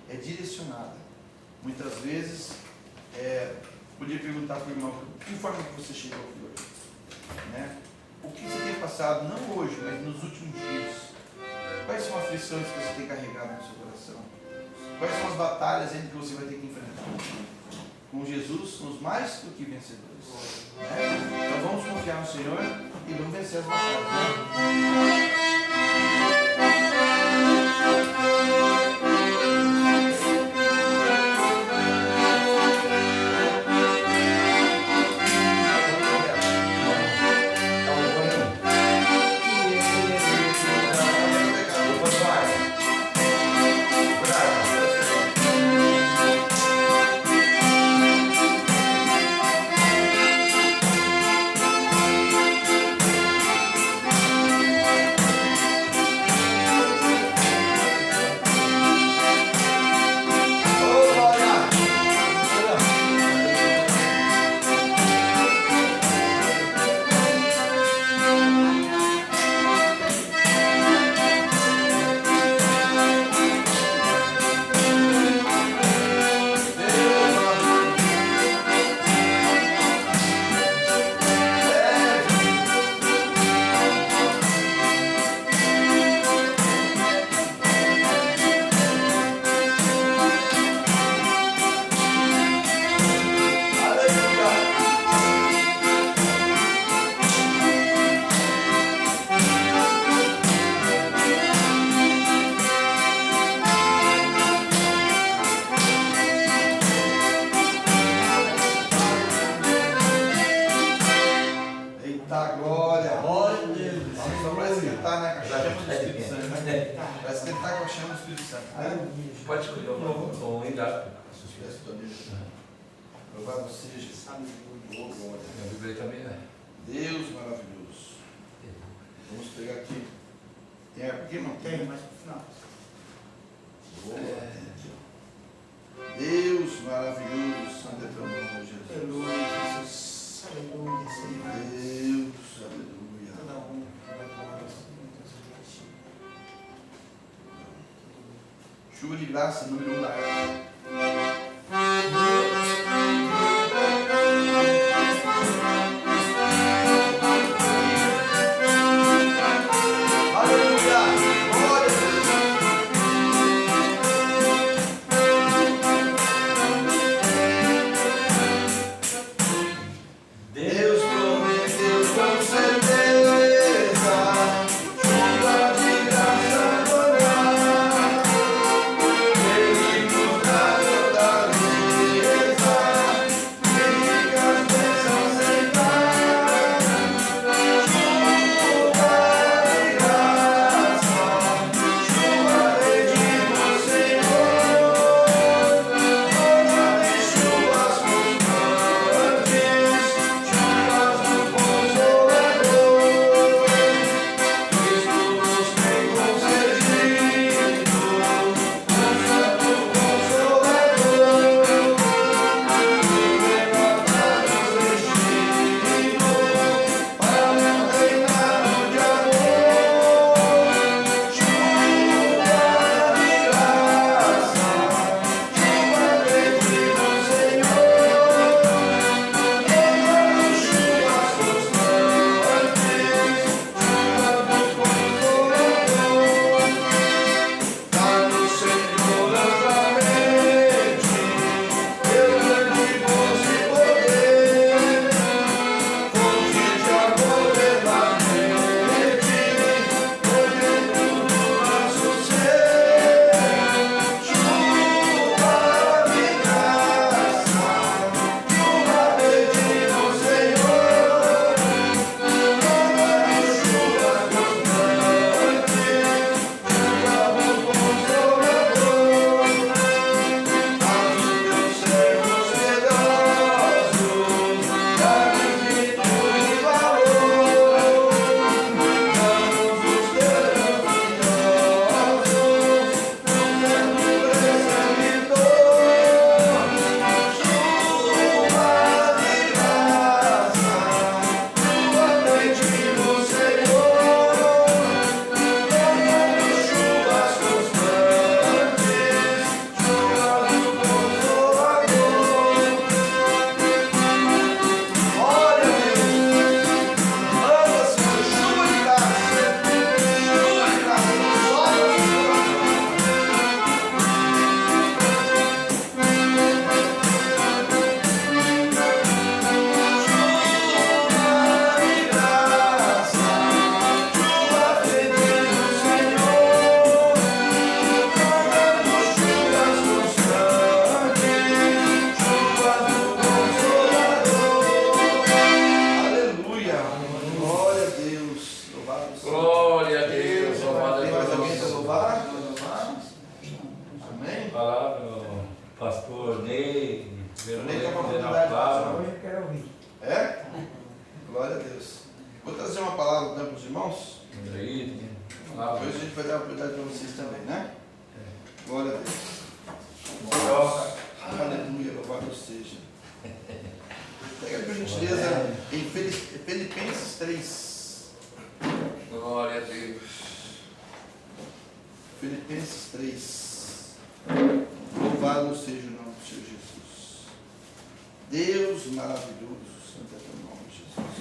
é direcionada. Muitas vezes, podia perguntar para o irmão, de que forma que você chegou aqui hoje? Né? O que você tem passado, não hoje, mas nos últimos dias? Quais são as aflições que você tem carregado no seu coração? Quais são as batalhas ainda que você vai ter que enfrentar? Com Jesus somos mais do que vencedores. Né? Então vamos confiar no Senhor e vamos vencer as batalhas. Né? Louvado seja. Minha Bíblia também é. Deus maravilhoso. Vamos pegar aqui. Tem aqui, não Tem, mas no final. Boa. Deus maravilhoso, Santo é teu nome, Jesus. Aleluia, Jesus. Aleluia, Senhor. Deus, aleluia. Toda honra, toda glória, Senhor. Chuva de graça, número 1 da época. Ele nos dá Pastor Ney, Ney tem uma na oportunidade de palavra. Hoje eu quero ouvir. É? Glória a Deus. Vou trazer uma palavra então para os irmãos. Aí, Depois a gente vai dar a oportunidade para vocês também, né? Glória a Deus. Aleluia, louvado seja. Pega por gentileza em Filipenses 3. glória a Deus. Filipenses 3. Louvado seja o nome do Senhor Jesus. Deus maravilhoso, santo é teu nome, Jesus.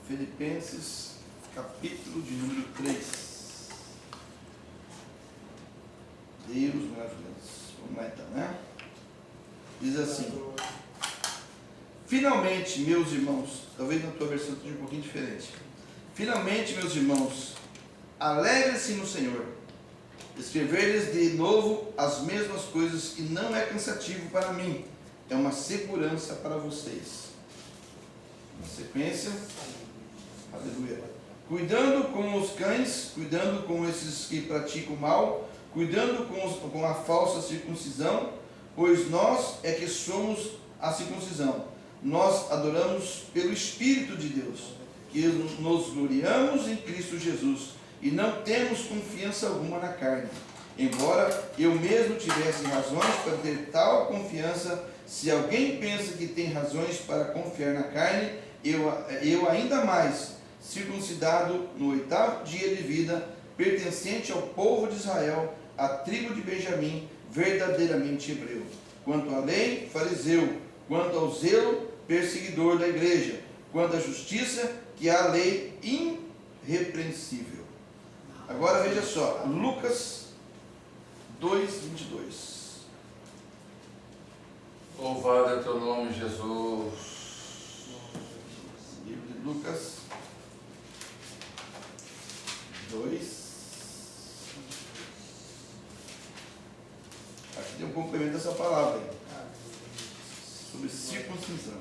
Filipenses, capítulo de número 3. Deus maravilhoso. Vamos lá então, né? Diz assim: finalmente, meus irmãos, talvez na tua versão seja um pouquinho diferente. Finalmente, meus irmãos, alegrem-se no Senhor. Escrever-lhes de novo as mesmas coisas que não é cansativo para mim, é uma segurança para vocês. Na sequência, aleluia. Cuidando com os cães, cuidando com esses que praticam mal, cuidando com a falsa circuncisão, pois nós é que somos a circuncisão. Nós adoramos pelo Espírito de Deus, que nos gloriamos em Cristo Jesus e não temos confiança alguma na carne. Embora eu mesmo tivesse razões para ter tal confiança, se alguém pensa que tem razões para confiar na carne, eu ainda mais, circuncidado no 8º dia de vida, pertencente ao povo de Israel, à tribo de Benjamim, verdadeiramente hebreu. Quanto à lei, fariseu. Quanto ao zelo, perseguidor da igreja. Quanto à justiça, que há a lei irrepreensível. Agora veja só, Lucas 2:22. Louvado é teu nome, Jesus. Livro de Lucas 2. Aqui tem um complemento dessa palavra aí, sobre circuncisão.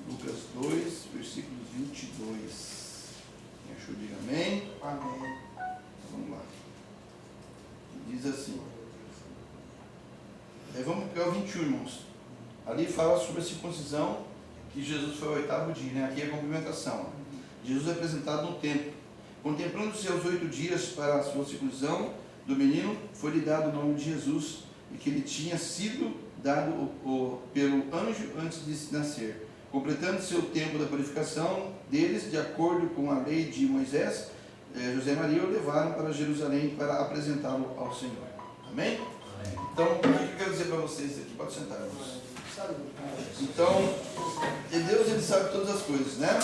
Lucas 2, versículos 22. Quem achou, diga amém. Amém. Vamos lá. Diz assim. Vamos pegar o 21, irmãos. Ali fala sobre a circuncisão, que Jesus foi ao 8º dia, né? Aqui é a complementação. Jesus é apresentado no templo. Contemplando seus 8 dias para a sua circuncisão do menino, foi-lhe dado o nome de Jesus, e que ele tinha sido dado pelo anjo antes de nascer. Completando seu tempo da purificação deles, de acordo com a lei de Moisés, José e Maria o levaram para Jerusalém para apresentá-lo ao Senhor. Amém? Então, o que eu quero dizer para vocês aqui? Pode sentar, irmãos. Então, Deus, ele sabe todas as coisas, né?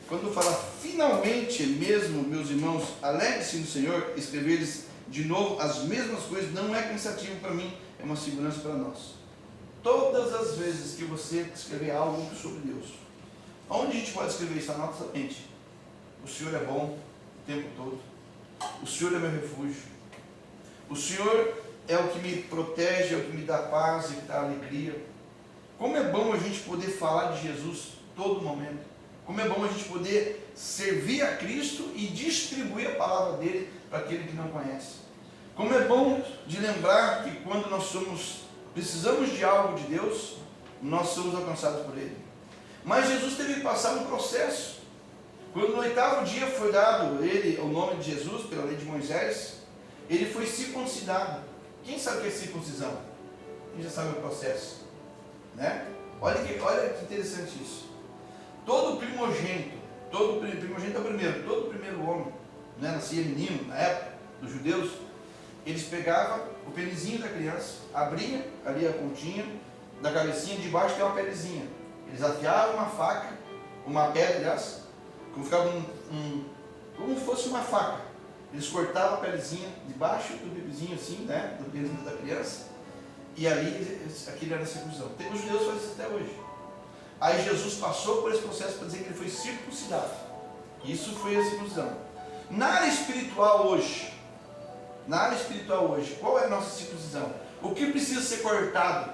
Quando fala finalmente mesmo, meus irmãos, alegre-se no Senhor, escrever-lhes de novo as mesmas coisas não é cansativo para mim, é uma segurança para nós. Todas as vezes que você escrever algo sobre Deus, onde a gente pode escrever isso? Na nossa mente. O Senhor é bom o tempo todo. O Senhor é meu refúgio. O Senhor é o que me protege, é o que me dá paz, é o que dá alegria. Como é bom a gente poder falar de Jesus todo momento. Como é bom a gente poder servir a Cristo e distribuir a palavra dele para aquele que não conhece. Como é bom de lembrar que quando nós precisamos de algo de Deus, nós somos alcançados por ele. Mas Jesus teve que passar um processo. Quando no 8º dia foi dado ele o nome de Jesus pela lei de Moisés, ele foi circuncidado. Quem sabe o que é circuncisão? Quem já sabe o processo? Né? Olha que interessante isso. Todo primogênito é o primeiro, todo primeiro homem, né, nascia menino, na época dos judeus, eles pegavam o penizinho da criança, abriam ali a pontinha da cabecinha, debaixo tem uma pelezinha. Eles afiavam uma faca, uma pedra, aliás, como ficava como se fosse uma faca. Eles cortavam a pelezinha debaixo do bebezinho assim, né, do penizinho da criança, e ali aquilo era a circuncisão. Os judeus fazem isso até hoje. Aí Jesus passou por esse processo para dizer que ele foi circuncidado. Isso foi a circuncisão. Na área espiritual hoje, qual é a nossa circuncisão? O que precisa ser cortado?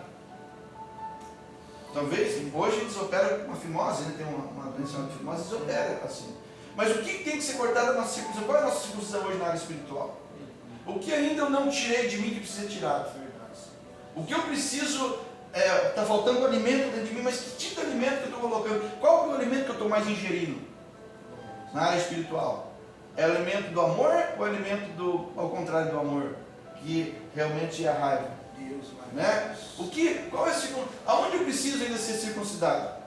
Talvez, hoje eles operam com uma fimose, né? Tem uma doença de fimose, eles operam assim. Mas o que tem que ser cortado da nossa circuncisão? Qual é a nossa circuncisão hoje na área espiritual? O que ainda eu não tirei de mim que precisa ser tirado? O que eu preciso, está faltando alimento dentro de mim, mas que tipo de alimento que eu estou colocando? Qual é o alimento que eu estou mais ingerindo na área espiritual? É o alimento do amor ou é o alimento ao contrário do amor? Que realmente é a raiva. Deus, Né? Qual é aonde eu preciso ainda ser circuncidado?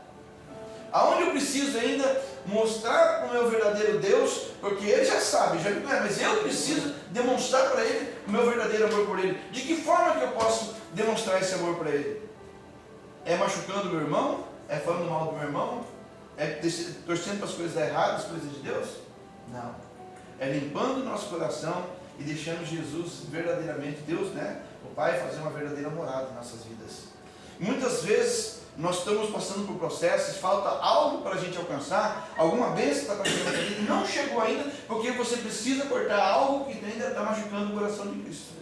Aonde eu preciso ainda mostrar o meu verdadeiro Deus, porque ele já sabe, mas eu preciso demonstrar para ele o meu verdadeiro amor por ele. De que forma que eu posso demonstrar esse amor para ele? É machucando meu irmão? É falando mal do meu irmão? É torcendo para as coisas erradas, as coisas de Deus? Não. É limpando o nosso coração e deixando Jesus verdadeiramente, Deus, né? O Pai, fazer uma verdadeira morada em nossas vidas. Muitas vezes nós estamos passando por processos, falta algo para a gente alcançar, alguma bênção está acontecendo na sua vida, não chegou ainda, porque você precisa cortar algo que ainda está machucando o coração de Cristo.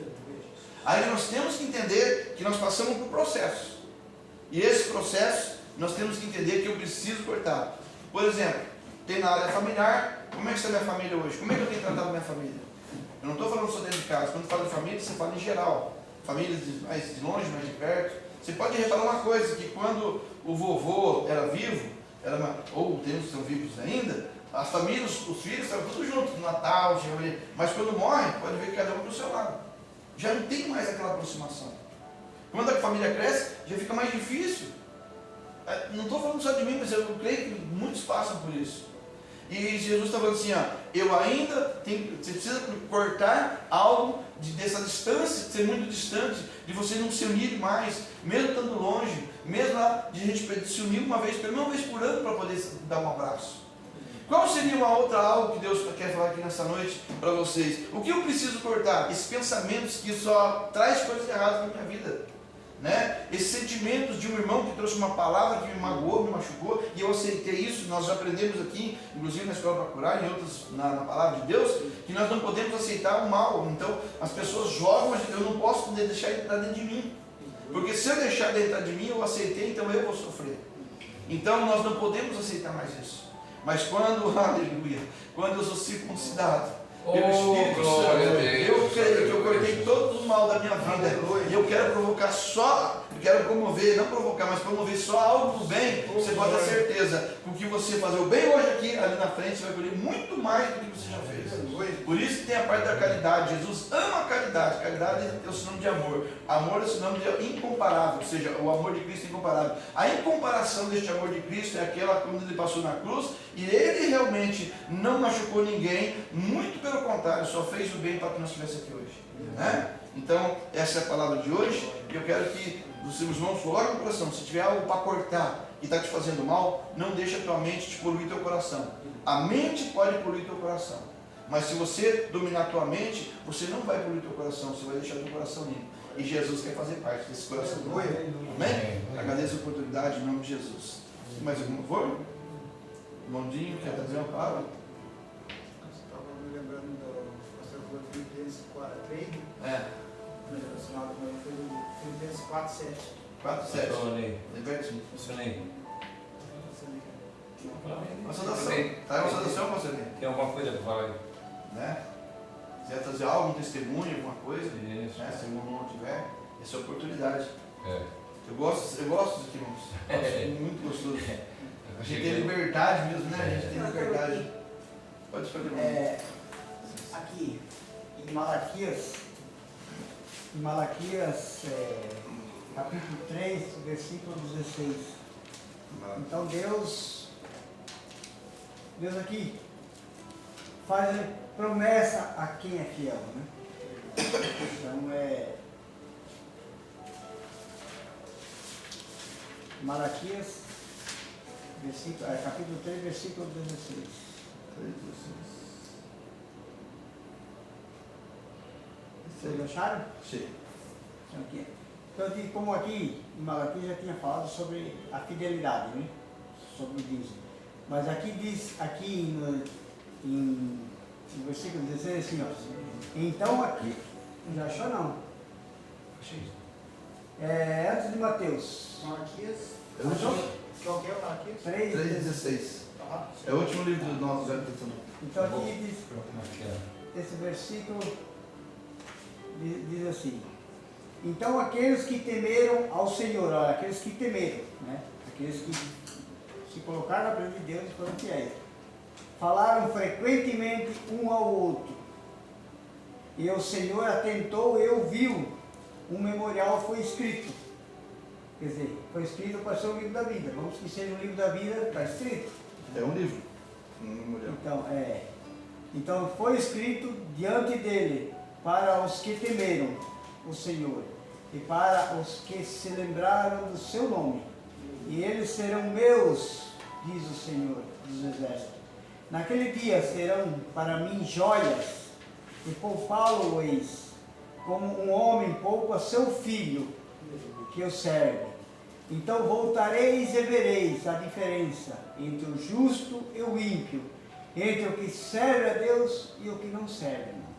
Aí nós temos que entender que nós passamos por processos. E esse processo, nós temos que entender que eu preciso cortar. Por exemplo, tem na área familiar, como é que está a minha família hoje? Como é que eu tenho tratado a minha família? Eu não estou falando só dentro de casa, quando falo de família, você fala em geral. Famílias mais de longe, mais de perto. Você pode reparar uma coisa, que quando o vovô era vivo, ou tem uns que são vivos ainda, as famílias, os filhos estavam todos juntos, no Natal, mas quando morre, pode ver que cada um para o seu lado. Já não tem mais aquela aproximação. Quando a família cresce, já fica mais difícil. Não estou falando só de mim, mas eu creio que muitos passam por isso. E Jesus está falando assim, eu ainda você precisa cortar algo dessa distância, de ser muito distante, de você não se unir mais, mesmo estando longe, mesmo lá de a gente se unir uma vez por ano para poder dar um abraço. Qual seria uma outra algo que Deus quer falar aqui nessa noite para vocês? O que eu preciso cortar? Esses pensamentos que só traz coisas erradas na minha vida. Né? Esses sentimentos de um irmão que trouxe uma palavra que me magoou, me machucou, e eu aceitei isso. Nós já aprendemos aqui, inclusive na escola para curar, em outros na palavra de Deus, que nós não podemos aceitar o mal. Então as pessoas jogam, mas eu não posso deixar ele entrar dentro de mim, porque se eu deixar ele entrar de mim, eu aceitei, então eu vou sofrer. Então nós não podemos aceitar mais isso. Mas quando, aleluia, quando eu sou circuncidado pelo Espírito Santo, eu creio que eu cortei todo o mal da minha vida, e eu quero provocar só, quero promover, não provocar, mas promover só algo do bem. Você pode ter certeza, com que você fazer o bem hoje aqui, ali na frente, você vai colher muito mais do que você já fez. Por isso que tem a parte da caridade. Jesus ama a caridade. Caridade é o sinônimo de amor. Amor é o sinônimo de incomparável, ou seja, o amor de Cristo é incomparável. A incomparação deste amor de Cristo é aquela quando ele passou na cruz e ele realmente não machucou ninguém, muito pelo contrário, só fez o bem para que nós estivéssemos aqui hoje. Né? Então, essa é a palavra de hoje. E eu quero que os seus irmãos coloquem no coração. Se tiver algo para cortar e está te fazendo mal, não deixa a tua mente te poluir teu coração. A mente pode poluir teu coração. Mas se você dominar a tua mente, você não vai poluir teu coração, você vai deixar teu coração limpo. E Jesus quer fazer parte desse coração. Amém? Agradeço a oportunidade em nome de Jesus. Mais alguma coisa? Irmãozinho, quer trazer uma palavra? Estava me lembrando do pastor Filipenses 4:3. Relacionado com o Filipenses 4:7. 4:7. Libertinho. Uma saudação. Tá uma saudação, pastor? Tem alguma coisa para falar aí? Né? Se quiser trazer algum testemunho, alguma coisa, Isso. né? Se o irmão não tiver, essa é a oportunidade. É. Eu gosto disso aqui, irmãos. Acho muito gostoso. A gente tem liberdade mesmo, né? A gente tem liberdade. Pode escolher, irmão. Aqui, em Malaquias, capítulo 3, versículo 16. Então Deus aqui faz promessa a quem é fiel, né? Então Malaquias, capítulo 3, versículo 16. Vocês acharam? Sim. Aqui. Então, como aqui em Malaquias já tinha falado sobre a fidelidade, né? Sobre o dízimo. Mas aqui diz, no versículo 16, assim, ó. Então aqui, já achou não? Achei. Antes de Mateus. Malaquias. Achou? Qual que é o Malaquias? 3:16. 3:16. É o último livro do nosso Velho Testamento. Então aqui diz, Como é que é? esse versículo diz assim: então aqueles que temeram ao Senhor, olha, aqueles que temeram, né? Aqueles que se colocaram na presença de Deus e foram fiéis, falaram frequentemente um ao outro, e o Senhor atentou e ouviu, um memorial foi escrito. Quer dizer, foi escrito para ser o livro da vida. Vamos esquecer o livro da vida, está escrito. É um livro. Um memorial. Então foi escrito diante dele para os que temeram o Senhor e para os que se lembraram do seu nome. E eles serão meus, diz o Senhor dos Exércitos. Naquele dia serão para mim joias, e poupá-lo-eis, como um homem poupa seu filho que o serve. Então voltareis e vereis a diferença entre o justo e o ímpio, entre o que serve a Deus e o que não serve, irmãos.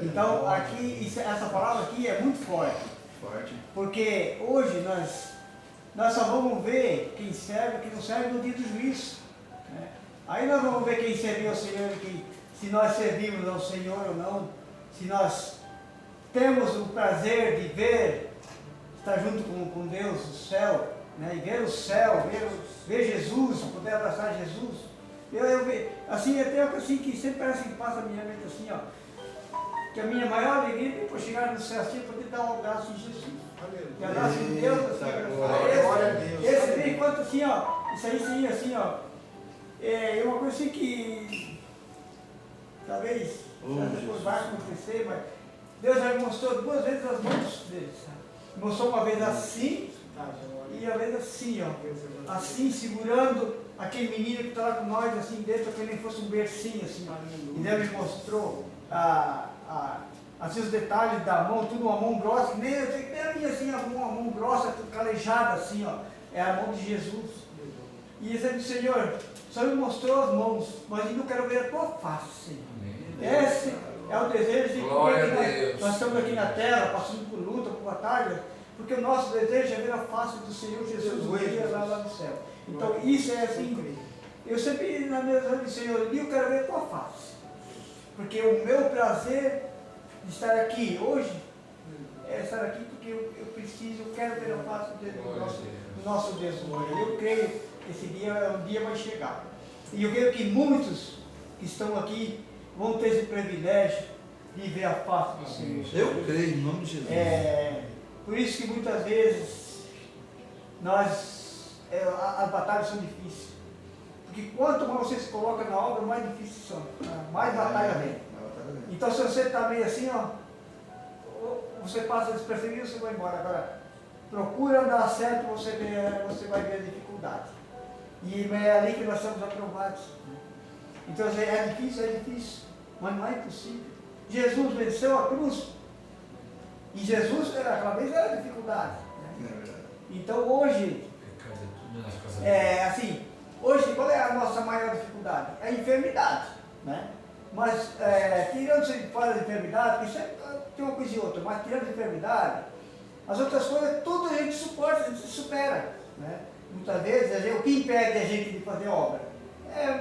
Então aqui, essa palavra aqui é muito forte. Porque hoje nós só vamos ver quem serve e quem não serve no dia do juízo, né? Aí nós vamos ver quem serviu ao Senhor, se nós servimos ao Senhor ou não, se nós temos o prazer de ver, estar junto com Deus, o céu, né? E ver o céu, ver Jesus, poder abraçar Jesus. Eu assim, até assim que sempre parece que passa a minha mente assim, ó, que a minha maior alegria é por chegar no céu assim, poder dar um abraço em Jesus. Que abraço em Deus, assim, esse vem enquanto assim, ó, isso aí sim, assim, ó, é uma coisa assim que talvez depois vai acontecer, mas Deus já me mostrou 2 vezes as mãos dele, sabe? Mostrou uma vez assim e a vez assim, ó, assim segurando aquele menino que está lá com nós, assim dentro, que nem fosse um bercinho, assim, e Deus me mostrou assim, os detalhes da mão, tudo uma mão grossa, que nem a minha assim, a mão grossa, tudo calejada assim, ó, é a mão de Jesus. E ele disse, Senhor, o Senhor me mostrou as mãos, mas eu não quero ver a tua face, Senhor. Esse é o desejo de que nós estamos aqui na terra, passando por luta, por batalha, porque o nosso desejo é ver a face do Senhor Jesus um dia lá no céu. Então isso é assim, eu sempre na minha vida, Senhor, eu quero ver a tua face, porque o meu prazer de estar aqui hoje é estar aqui porque eu preciso, eu quero ver a face do nosso Deus. Eu creio que esse dia um dia vai chegar. E eu creio que muitos que estão aqui vão ter esse privilégio de ver a face do Senhor. Eu creio, em nome de Jesus. Por isso que muitas vezes as batalhas são difíceis. Porque quanto mais você se coloca na obra, mais difíceis são. Mais batalha vem. Então se você está meio assim, ó, você passa despercebido, você vai embora. Agora, procura andar certo, você vai ver a dificuldade. E é ali que nós somos aprovados. Então é difícil, mas não é impossível. Jesus venceu a cruz. E Jesus, aquela vez, era dificuldade. Né? É verdade. Então hoje, assim, hoje qual é a nossa maior dificuldade? É a enfermidade. Né? Mas tirando-se fora da enfermidade, porque sempre tem uma coisa e outra, mas tirando a enfermidade, as outras coisas, tudo a gente suporta, a gente supera. Né? Muitas vezes, o que impede a gente de fazer obra?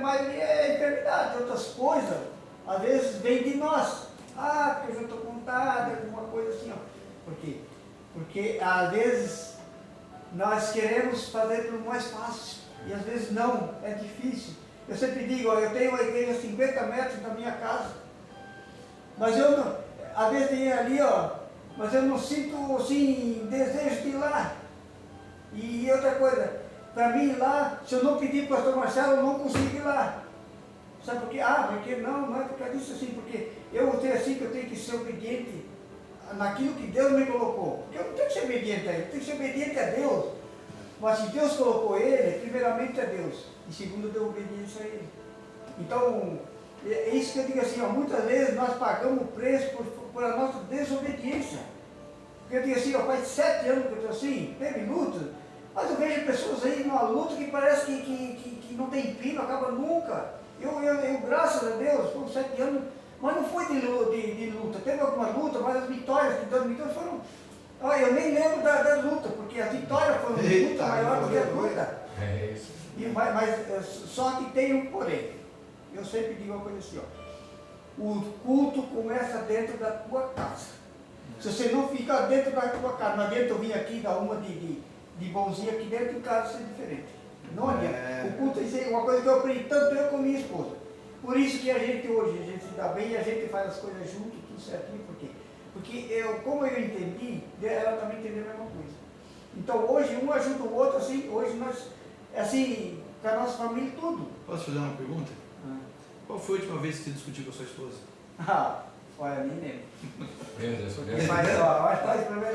Mas é a enfermidade, outras coisas, às vezes vem de nós. Porque eu já estou contada, alguma coisa assim. Ó. Por quê? Porque às vezes nós queremos fazer pelo mais fácil, e às vezes não, é difícil. Eu sempre digo, eu tenho uma igreja a 50 metros da minha casa, mas eu não, às vezes tem ali, ó, mas eu não sinto assim, desejo de ir lá. E outra coisa, para mim ir lá, se eu não pedir para o pastor Marcelo, eu não consigo ir lá. Sabe por quê? Porque não é por causa disso assim, porque eu tenho assim que eu tenho que ser obediente naquilo que Deus me colocou. Porque eu não tenho que ser obediente a Ele, eu tenho que ser obediente a Deus. Mas se Deus colocou Ele, primeiramente a Deus, e segundo deu obediência a Ele. Então, é isso que eu digo assim, ó, muitas vezes nós pagamos o preço por a nossa desobediência. Porque eu digo assim, ó, faz 7 anos que eu estou assim, teve luta, mas eu vejo pessoas aí numa luta que parece que não tem fim, não acaba nunca. Eu, graças a Deus, foram 7 anos, mas não foi de luta. Teve alguma luta, mas as vitórias que Deus me deu foram... Eu nem lembro da luta, porque as vitórias foram muito maiores do que a luta. isso. Só que tem um porém. Eu sempre digo uma coisa assim, ó. O culto começa dentro da tua casa. Se você não ficar dentro da tua casa, não adianta eu vir aqui dar uma de bonzinho aqui dentro de casa ser diferente. Não adianta. O culto é uma coisa que eu aprendi tanto eu com minha esposa. Por isso que a gente hoje, a gente se dá bem e a gente faz as coisas junto, tudo certinho. Por quê? Porque como eu entendi, ela também entendeu a mesma coisa. Então hoje um ajuda o outro, assim, hoje nós, assim, com a nossa família, tudo. Posso fazer uma pergunta? Qual foi a última vez que você discutiu com a sua esposa? Olha, nem lembro. Meu Deus, Mas,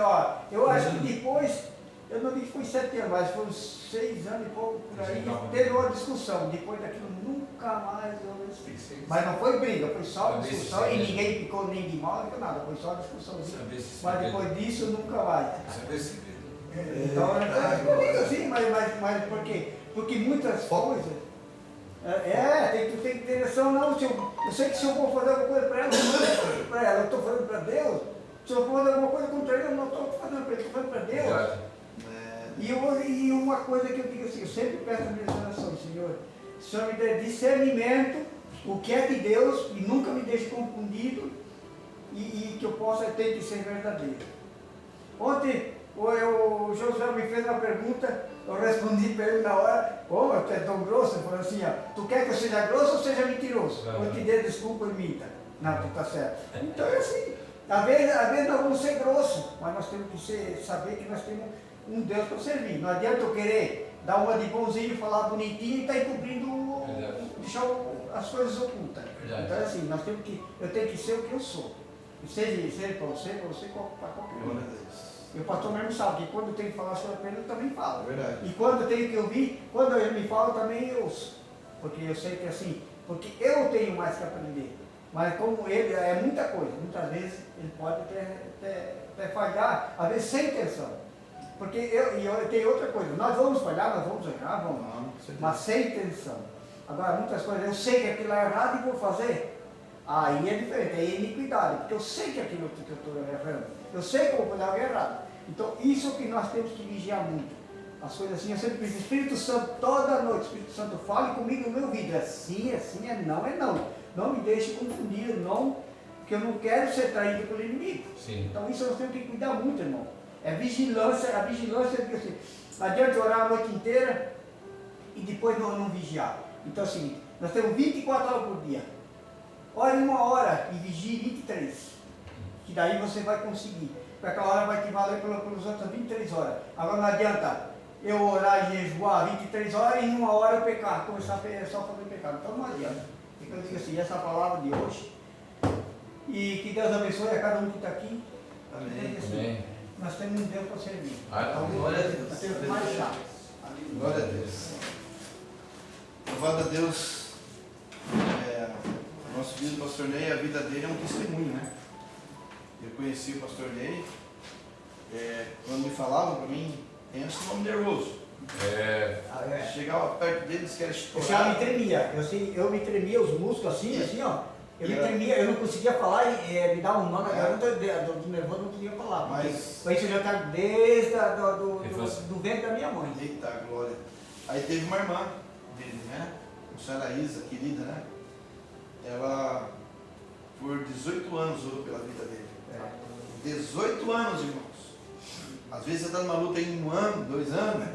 ó, eu acho que depois, eu não digo que foi 7 anos, mas foi uns 6 anos e pouco por aí, teve uma discussão. Depois daquilo, nunca mais eu esqueci. Mas não foi briga, foi só discussão e ninguém ficou nem de mal, nem nada, foi só discussãozinha. Mas depois disso, nunca mais. Então, eu digo assim, mas por quê? Porque muitas coisas. Tu tem que ter noção, não. Eu sei que se eu vou fazer alguma coisa para ela, eu não estou para ela, eu estou fazendo para Deus. Se eu vou fazer alguma coisa contra ele, eu não estou fazendo para ele, estou fazendo para Deus. E uma coisa que eu digo assim, eu sempre peço a minha oração, Senhor, o Senhor me dê discernimento, o que é de Deus, e nunca me deixe confundido, e que eu possa ter que ser verdadeiro. Ontem, o Josué me fez uma pergunta, eu respondi para ele na hora, tu é tão grosso, ele falou assim, tu quer que eu seja grosso ou seja mentiroso? Eu te dei desculpa e minta. Não, tu está certo. Então é assim, às vezes nós vamos ser grossos, mas nós temos que saber que nós temos um Deus para servir. Não adianta eu querer dar uma de bonzinho, falar bonitinho e estar encobrindo, deixar as coisas ocultas. Então é assim, eu tenho que ser o que eu sou. Seja para você, para qualquer um. E o pastor mesmo sabe que quando eu tenho que falar sobre ele, eu também falo. É verdade. E quando eu tenho que ouvir, quando ele me fala, eu também ouço. Porque eu sei que assim, porque eu tenho mais que aprender. Mas como ele é muita coisa, muitas vezes ele pode até falhar, às vezes sem intenção. Porque eu tenho outra coisa, nós vamos falhar, nós vamos errar, vamos, mas sem intenção. Agora, muitas coisas, eu sei que aquilo é errado e vou fazer. Aí é diferente, é iniquidade, porque eu sei que aquilo que eu estou errando, eu sei que eu vou fazer algo errado. Então, isso que nós temos que vigiar muito. As coisas assim, eu sempre digo, Espírito Santo, toda noite, Espírito Santo, fale comigo no meu ouvido. É sim, é não, é não. Não me deixe confundir, não, porque eu não quero ser traído pelo inimigo. Sim. Então, isso nós temos que cuidar muito, irmão. É vigilância, a vigilância é assim, não adianta orar a noite inteira e depois não vigiar. Então, é o seguinte, nós temos 24 horas por dia. Ore 1 hora e vigie 23. Que daí você vai conseguir. Porque aquela hora vai te valer pelas outras 23 horas. Agora não adianta eu orar e jejuar 23 horas e em 1 hora eu pecar, começar a só fazer pecado. Então não adianta. Então eu digo assim, essa palavra de hoje. E que Deus abençoe a cada um que está aqui. Amém. Assim, nós temos um Deus para servir. Então, glória a Deus. Nós temos que marchar. Glória a Deus. Louvado a Deus. Nosso querido pastor Ney, a vida dele é um testemunho, né? Eu conheci o pastor Ney, quando me falavam para mim, pensa um homem nervoso. Chegava perto dele, disse que era Eu já me tremia, eu me tremia os músculos assim, ó. Eu me tremia, eu não conseguia falar e me dava um nó na garganta do nervoso, não conseguia falar. Mas isso eu já está desde do ventre da minha mãe. Eita glória. Aí teve uma irmã dele, né? A senhora Isa, querida, né? Ela, por 18 anos, orou pela vida dele. 18 anos, irmãos. Às vezes você está numa luta em 1 ano, 2 anos.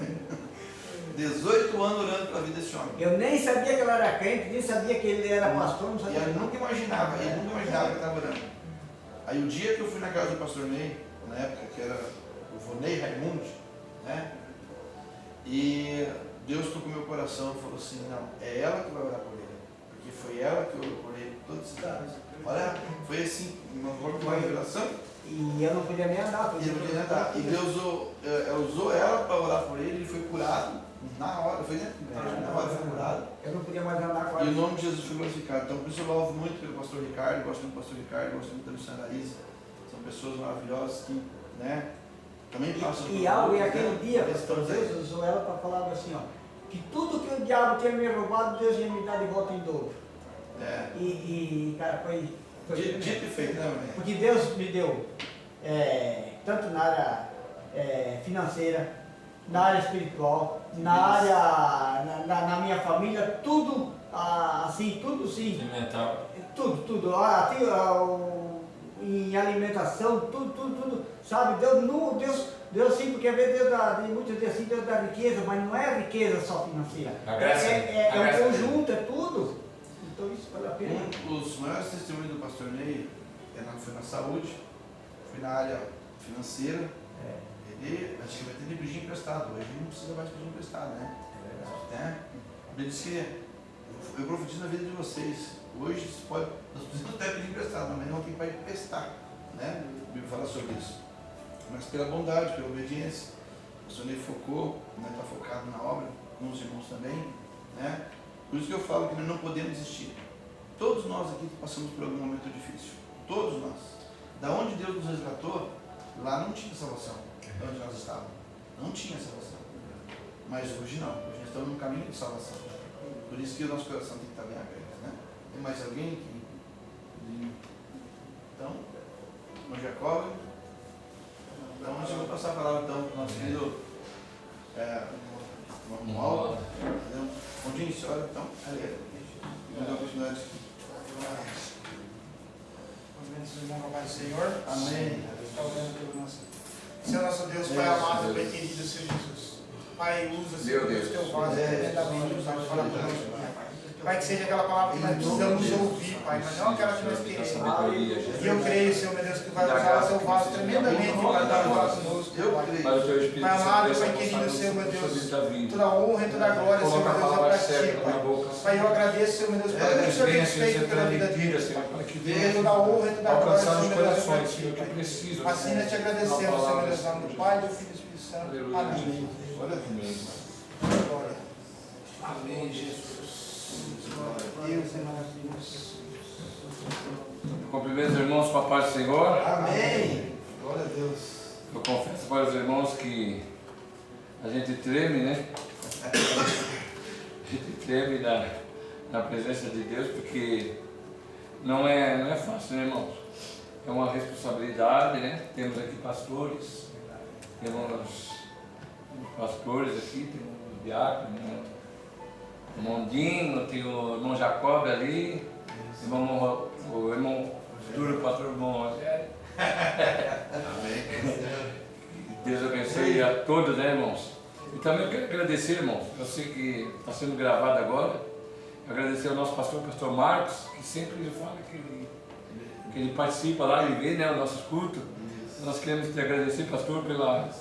18 anos orando pela vida desse homem. Eu nem sabia que ele era crente, nem sabia que ele era pastor, não sabia. E eu nunca imaginava, que ele estava orando. Aí o dia que eu fui na casa do pastor Ney, na época que era o Vonei Raimundo, né? E Deus tocou meu coração e falou assim, não, é ela que vai orar por ele. Porque foi ela que orou por ele todos esses anos. Olha, foi assim, uma revelação. E eu não podia nem andar. E Deus usou ela para orar por ele, ele foi curado na hora, na hora foi curado. Eu não podia mais andar com ela. E o nome de Jesus foi glorificado. Então por isso eu louvo muito pelo pastor Ricardo, gosto muito do pastor Ricardo, gosto muito da Luciana Isa. São pessoas maravilhosas que, né, também passam por algo, e aquele dia, pastor, Deus usou ela para falar assim, ó, que tudo que o diabo tinha me roubado, Deus ia me dar de volta em dobro. Cara, foi dito e feito, né, mãe? Porque Deus me deu, tanto na área financeira, na área espiritual, na área, na minha família, tudo assim, tudo sim. Alimentar. Tudo. Até em alimentação, tudo. Sabe, Deus sim, porque às vezes Deus dá, muitas vezes assim, Deus dá riqueza, mas não é riqueza só financeira. A graça, É a graça um conjunto, é tudo. Então isso vale a pena. Um dos maiores testemunhos do pastor Ney foi na saúde, foi na área financeira. Ele antigamente ele pedia emprestado, hoje ele não precisa mais pedir emprestado, né? Ele disse que eu profetizo na vida de vocês. Hoje nós precisamos até pedir emprestado, mas não tem para emprestar, né? A Bíblia fala sobre isso. Mas pela bondade, pela obediência, o pastor Ney focou, né? Está focado na obra, com os irmãos também, né? Por isso que eu falo que nós não podemos desistir. Todos nós aqui passamos por algum momento difícil. Todos nós. Da onde Deus nos resgatou, lá não tinha salvação. Onde nós estávamos. Não tinha salvação. Mas hoje não. Hoje nós estamos no caminho de salvação. Por isso que o nosso coração tem que estar bem aberto, né? Tem mais alguém que... Então, o Jacob. Então, eu vou passar a palavra então para o nosso querido Romualdo. Onde senhora, então? Vamos dar continuidade. Irmão, Pai do Senhor. Amém. Senhor nosso Deus, Pai amado, Pai querido, Senhor Jesus. Pai, usa, Senhor Deus, teu vaso tremendamente, Pai, fala conosco, Pai. Pai, que seja aquela palavra que nós precisamos ouvir, Pai, mas não aquela que nós queremos. E eu creio, Senhor, meu Deus, que vai usar o seu vaso tremendamente para dar falar conosco, Pai. Pai amado, Pai querido, Senhor, meu Deus, toda a honra e toda a glória, Senhor, meu Deus, é para ti, Pai. Pai, eu agradeço, Senhor, meu Deus, por tudo que o Senhor tem feito pela vida dele. Toda a honra e toda a glória, Senhor, meu Deus, é para ti, Pai. Assim nós te agradecemos, Senhor, meu Deus, em nome do Pai, do Filho e do Espírito Santo. Amém. Glória. Amém, Jesus. Deus é maravilhoso. Cumprimento os irmãos com a paz do Senhor. Amém. Glória a Deus. Eu confesso para os irmãos que a gente treme, né? A gente treme na presença de Deus, porque não é fácil, né, irmãos? É uma responsabilidade, né? Temos aqui pastores, temos pastores aqui, temos o diácono, né? O Mondinho, tem o irmão Jacob ali, o irmão futuro pastor irmão Rogério. Amém. Deus abençoe a todos, né, irmãos? E também eu quero agradecer, irmãos, eu sei que está sendo gravado agora, agradecer ao nosso pastor Marcos, que sempre fala que ele participa lá e vê, né, o nosso culto. Nós queremos te agradecer, pastor, pelo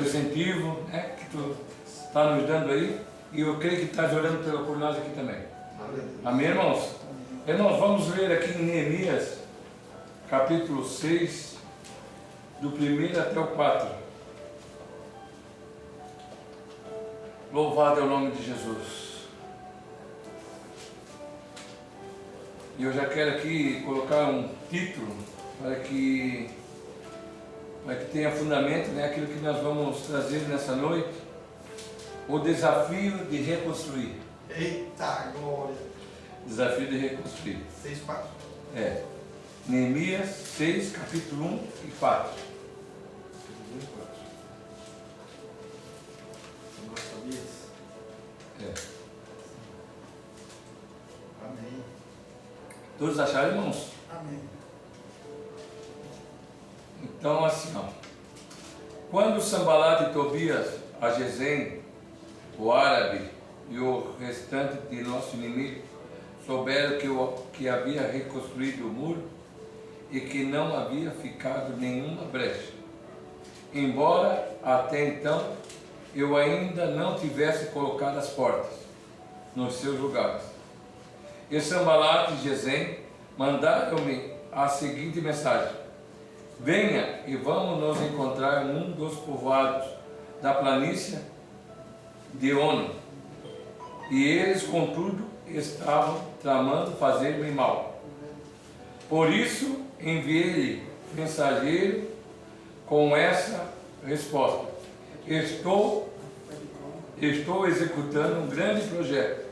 incentivo, né, que tu está nos dando aí. E eu creio que estás orando por nós aqui também. Amém, irmãos? Irmãos, vamos ler aqui em Neemias, capítulo 6, do 1 até o 4. Louvado é o nome de Jesus. E eu já quero aqui colocar um título para que tenha fundamento, né, aquilo que nós vamos trazer nessa noite. O desafio de reconstruir. Eita glória. Desafio de reconstruir. 6:4. Neemias 6, capítulo 1 e 4. Amém. Todos acharam, irmãos? Amém. Então, assim, ó. Quando Sambalat e Tobias, a Gesem, o árabe e o restante de nosso inimigo souberam que havia reconstruído o muro e que não havia ficado nenhuma brecha, embora até então eu ainda não tivesse colocado as portas nos seus lugares. E Sambalat e Gesem mandaram-me a seguinte mensagem: venha e vamos nos encontrar num dos povoados da planície de Ono. E eles, contudo, estavam tramando fazer-me mal. Por isso, enviei-lhe mensageiro com essa resposta: estou executando um grande projeto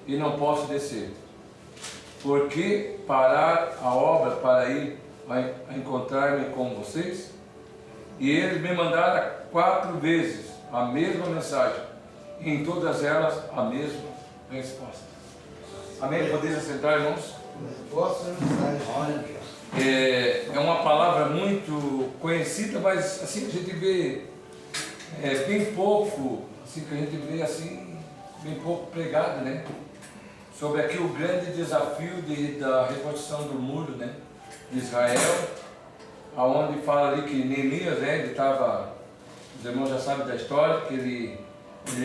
e não posso descer. Por que parar a obra para ir a encontrar-me com vocês? E eles me mandaram 4 vezes a mesma mensagem, e em todas elas a mesma resposta. Amém? Podeis assentar, irmãos? É uma palavra muito conhecida, mas assim a gente vê bem pouco, assim que a gente vê assim, bem pouco pregado, né? Sobre aqui o grande desafio da reconstrução do muro, né? De Israel, aonde fala ali que Neemias, né? Ele estava, os irmãos já sabem da história, que ele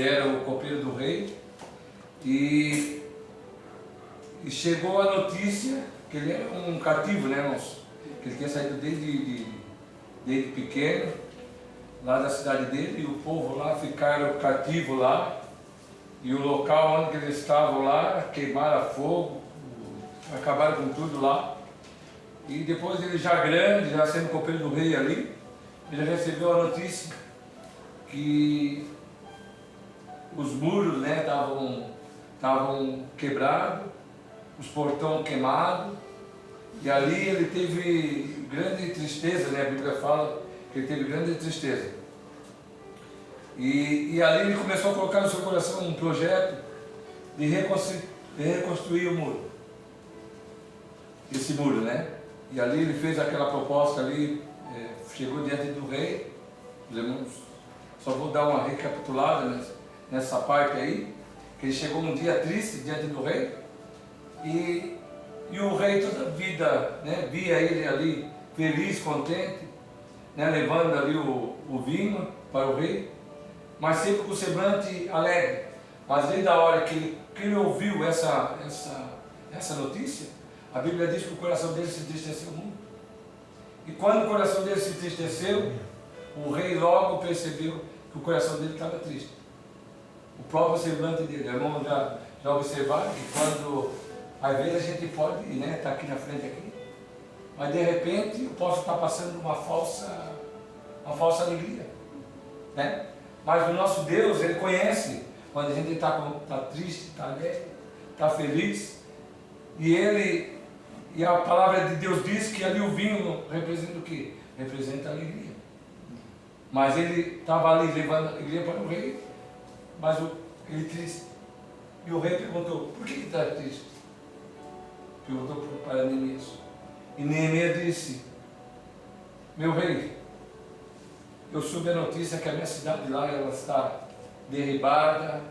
era o copeiro do rei, e chegou a notícia que ele era um cativo, né, irmãos? Que ele tinha saído desde pequeno, lá da cidade dele, e o povo lá ficaram cativo lá, e o local onde eles estavam lá, queimaram a fogo, acabaram com tudo lá. E depois ele já grande, já sendo copeiro do rei ali, ele recebeu a notícia que os muros, né, estavam quebrados, os portões queimados, e ali ele teve grande tristeza, né? A Bíblia fala que ele teve grande tristeza. E ali ele começou a colocar no seu coração um projeto de reconstruir o muro. Esse muro, né? E ali ele fez aquela proposta ali, chegou diante do rei, os irmãos, só vou dar uma recapitulada nessa parte aí, que ele chegou num dia triste diante do rei, e o rei toda a vida, né, via ele ali feliz, contente, né, levando ali o vinho para o rei, mas sempre com o semblante alegre. Mas desde a hora que ele ouviu essa notícia, a Bíblia diz que o coração dele se entristeceu muito. E quando o coração dele se entristeceu, o rei logo percebeu que o coração dele estava triste. O próprio semblante dele. Irmão, já observaram que quando, às vezes a gente pode, né, estar aqui na frente aqui, mas de repente eu posso estar passando uma falsa alegria, né? Mas o nosso Deus, Ele conhece quando a gente está triste, está alegre, está feliz, e a palavra de Deus diz que ali o vinho representa o quê? Representa a alegria. Mas ele estava ali levando a alegria para o rei, mas ele triste. E o rei perguntou, por que está triste? Perguntou para Neemias. E Neemias disse, meu rei, eu soube a notícia que a minha cidade lá ela está derribada,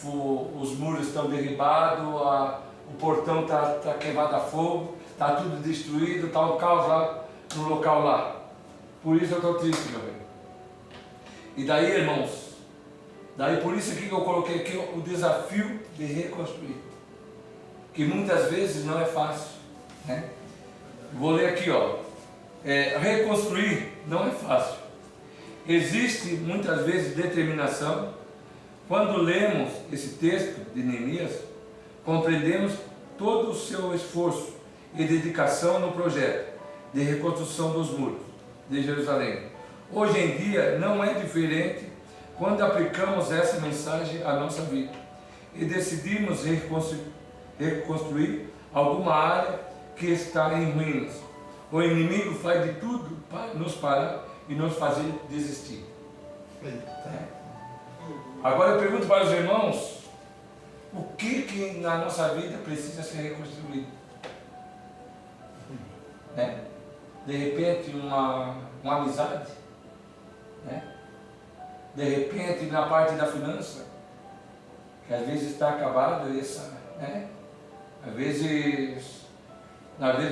os muros estão derribados, o portão está queimado a fogo, está tudo destruído, está um caos lá no local lá. Por isso eu estou triste, meu rei. E daí, irmãos, por isso aqui que eu coloquei aqui o desafio de reconstruir, que muitas vezes não é fácil, né? Vou ler aqui, ó. Reconstruir não é fácil. Existe muitas vezes determinação. Quando lemos esse texto de Neemias, compreendemos todo o seu esforço e dedicação no projeto de reconstrução dos muros de Jerusalém. Hoje em dia não é diferente quando aplicamos essa mensagem à nossa vida e decidimos reconstruir alguma área que está em ruínas. O inimigo faz de tudo para nos parar e nos fazer desistir. Agora eu pergunto para os irmãos, o que na nossa vida precisa ser reconstruído? Né? De repente uma amizade, né? De repente na parte da finança, que às vezes está acabado, né? Às vezes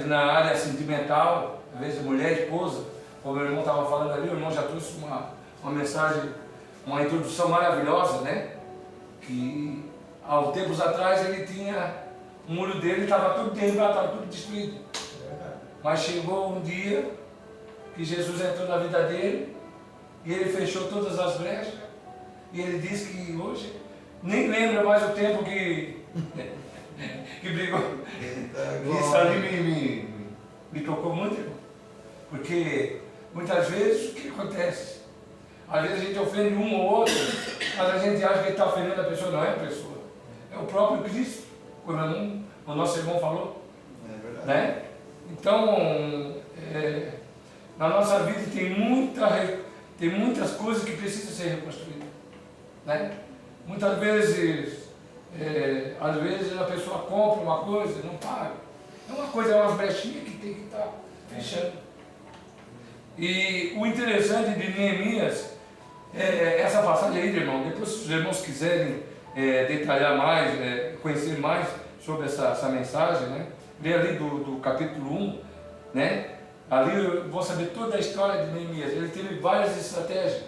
na área sentimental, às vezes mulher, esposa, como o irmão estava falando ali, o irmão já trouxe uma mensagem, uma introdução maravilhosa, né? Que há tempos atrás ele tinha, o muro dele estava tudo derribado, estava tudo destruído. Mas chegou um dia que Jesus entrou na vida dele e ele fechou todas as brechas. E ele disse que hoje nem lembra mais o tempo que brigou. Isso ali me tocou muito, irmão. Porque muitas vezes o que acontece? Às vezes a gente ofende um ou outro, mas a gente acha que está ofendendo a pessoa, não é a pessoa. É o próprio Cristo, como o nosso irmão falou. É verdade. Né? Então, na nossa vida tem tem muitas coisas que precisam ser reconstruídas, né? Muitas vezes, às vezes a pessoa compra uma coisa e não paga. É uma coisa, é umas brechinhas que tem que estar fechando. E o interessante de Neemias é essa passagem aí, irmão. Depois, se os irmãos quiserem detalhar mais, conhecer mais sobre essa mensagem, né? Lê ali do capítulo 1, né? Ali vão saber toda a história de Neemias. Ele teve várias estratégias.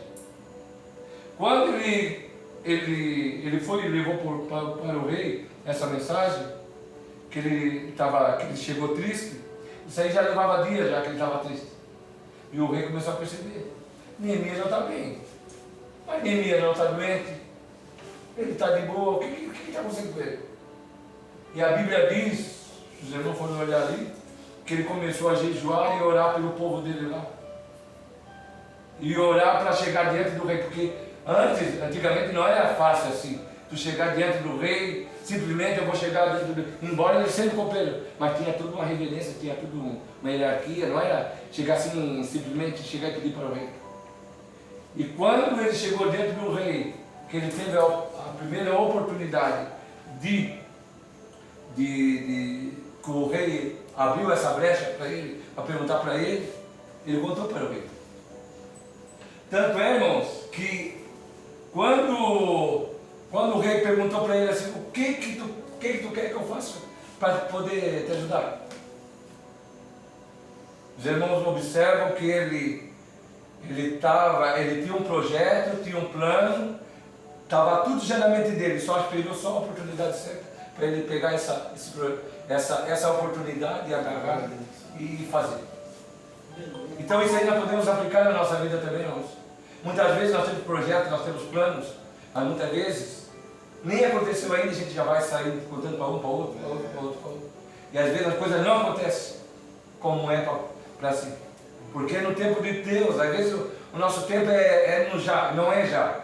Quando ele foi e levou para o rei essa mensagem, que ele chegou triste, isso aí já levava dias já que ele estava triste. E o rei começou a perceber, Neemias não está bem, mas Neemias não está doente, ele está de boa, o que está acontecendo com ele? E a Bíblia diz, se os irmãos forem olhar ali, que ele começou a jejuar e orar pelo povo dele lá. E orar para chegar diante do rei, porque antigamente não era fácil assim, tu chegar diante do rei, simplesmente eu vou chegar diante do rei, embora ele sempre coopere, mas tinha toda uma reverência, tinha tudo uma hierarquia, não era chegar assim, simplesmente chegar e pedir para o rei. E quando ele chegou diante do rei, que ele teve a primeira oportunidade que o rei abriu essa brecha para ele, para perguntar para ele, ele contou para o rei. Tanto é, irmãos, que quando o rei perguntou para ele assim, o que tu quer que eu faça para poder te ajudar? Os irmãos observam que ele tinha um projeto, tinha um plano, estava tudo já na mente dele, só esperou só a oportunidade certa para ele pegar essa oportunidade e agarrar e fazer. Então isso aí nós podemos aplicar na nossa vida também, irmãos. Muitas vezes nós temos projetos, nós temos planos, mas muitas vezes nem aconteceu ainda, a gente já vai sair contando para um, para outro, para outro, para outro, para outro. E às vezes as coisas não acontecem como é para si. Porque no tempo de Deus, às vezes o nosso tempo é no já, não é já.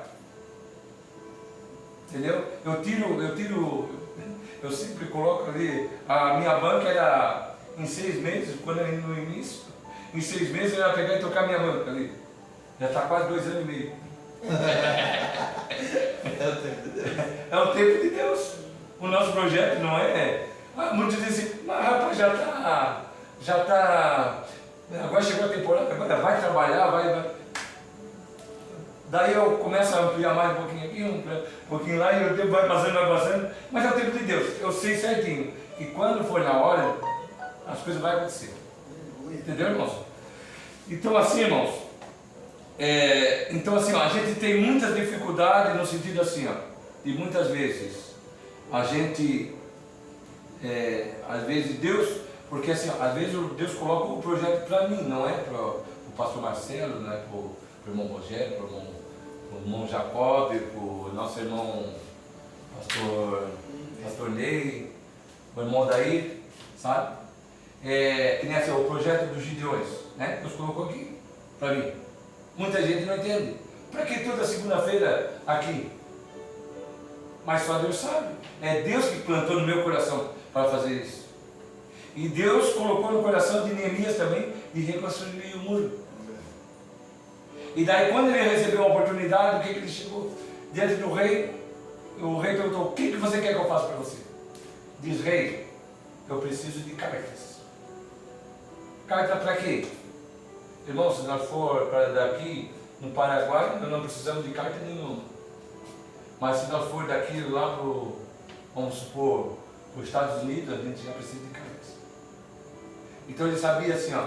Entendeu? Eu sempre coloco ali, a minha banca era em 6 meses, quando era no início, em 6 meses eu ia pegar e tocar minha banca ali. Já está quase 2 anos e meio. É o tempo de Deus. É o tempo de Deus. O nosso projeto não é. Muitos dizem, mas rapaz, já está. Agora chegou a temporada, agora vai trabalhar, vai. Daí eu começo a ampliar mais um pouquinho aqui, um pouquinho lá, e o tempo vai passando, mas é o tempo de Deus. Eu sei certinho que quando for na hora, as coisas vão acontecer. Entendeu, irmãos? Então assim, irmãos, a gente tem muitas dificuldades no sentido assim, ó, e muitas vezes a gente, às vezes Deus, porque assim, ó, às vezes Deus coloca o projeto para mim, não é para o pastor Marcelo, não é para o irmão Rogério, para o irmão Jacob, para o nosso irmão pastor Ney, o irmão Daí, sabe? Que nem assim, o projeto dos Gideões, né? Deus colocou aqui para mim. Muita gente não entende. Para que toda segunda-feira aqui? Mas só Deus sabe. É Deus que plantou no meu coração para fazer isso. E Deus colocou no coração de Neemias também de reconstruir o muro. E daí quando ele recebeu a oportunidade, o que ele chegou? Diante do rei, o rei perguntou, o que você quer que eu faça para você? Diz, rei, eu preciso de cartas. Carta para quê? Irmãos, se nós for para daqui, no Paraguai, nós não precisamos de carta nenhuma. Mas se nós for daqui lá para, vamos supor, para os Estados Unidos, a gente já precisa de cartas. Então ele sabia assim, ó,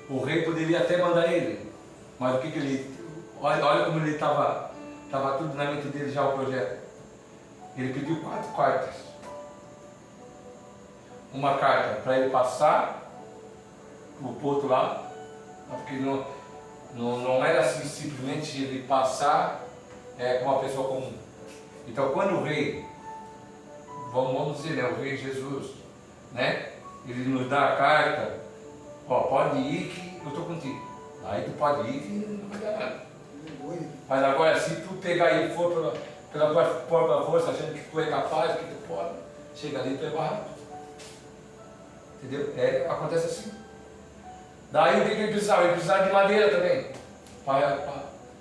o rei poderia até mandar ele, mas o que ele... Olha como ele estava tudo na mente dele já o projeto. Ele pediu 4 cartas. Uma carta para ele passar o porto lá, porque não era assim simplesmente ele passar com uma pessoa comum. Então quando o rei, vamos dizer, né, o rei Jesus, né, ele nos dá a carta, ó, pode ir que eu estou contigo. Aí tu pode ir que não vai dar nada. Mas agora se tu pegar e for pela tua própria força, achando que tu é capaz, que tu pode, chega ali e tu é barrado. Entendeu? Acontece assim. Daí o que ele precisava? Ele precisava de madeira também.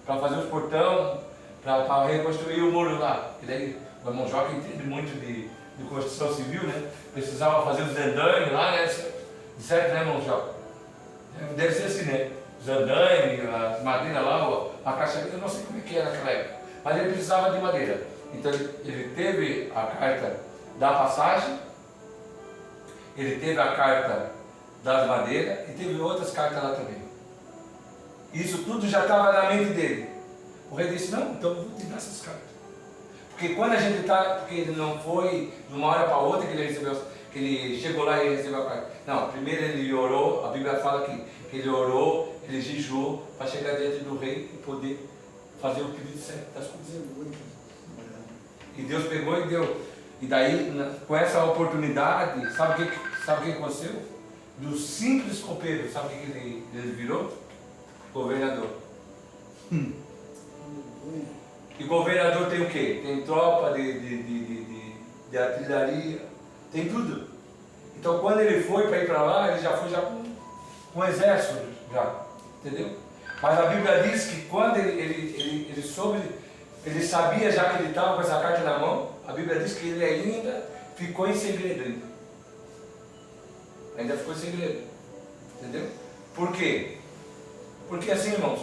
para fazer os portão, para reconstruir o muro lá. E daí o irmão Joca entende muito de construção civil, né? Precisava fazer os andaimes lá, né? Certo, né, irmão Joca? Deve ser assim, né? Os andaimes, as madeiras lá, a caixaria, eu não sei como é que era naquela época, mas ele precisava de madeira. Então ele teve a carta da passagem, ele teve a carta das madeiras e teve outras cartas lá também. Isso tudo já estava na mente dele. O rei disse, não, então eu vou te dar essas cartas. Porque quando a gente está, porque ele não foi de uma hora para outra que ele recebeu, que ele chegou lá e recebeu a carta. Não, primeiro ele orou, a Bíblia fala que ele orou, ele jejuou para chegar diante do rei e poder fazer o pedido certo das coisas. E Deus pegou e deu. E daí, com essa oportunidade, sabe o que aconteceu? Do simples copeiro, sabe o que ele virou? Governador. E governador tem o quê? Tem tropa de artilharia, tem tudo. Então quando ele foi para ir para lá, ele já foi com um exército, já, entendeu? Mas a Bíblia diz que quando ele soube, ele sabia já que ele estava com essa carta na mão, a Bíblia diz que ele ainda ficou em segredo. Ainda ficou em segredo, entendeu? Por quê? Porque assim, irmãos,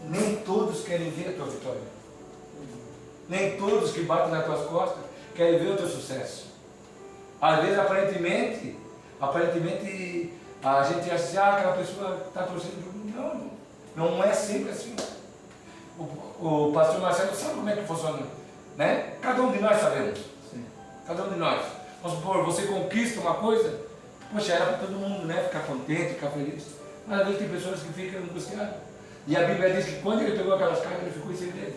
nem todos querem ver a tua vitória. Nem todos que batem nas tuas costas querem ver o teu sucesso. Às vezes, aparentemente a gente acha assim, aquela pessoa está torcendo. Não é sempre assim. O pastor Marcelo sabe como é que funciona, né? Cada um de nós sabemos. Sim. Cada um de nós. Vamos supor, você conquista uma coisa, poxa, era para todo mundo, né? Ficar contente, ficar feliz. Mas às vezes tem pessoas que ficam angustiadas. E a Bíblia diz que quando ele pegou aquelas cartas, ele ficou em segredo.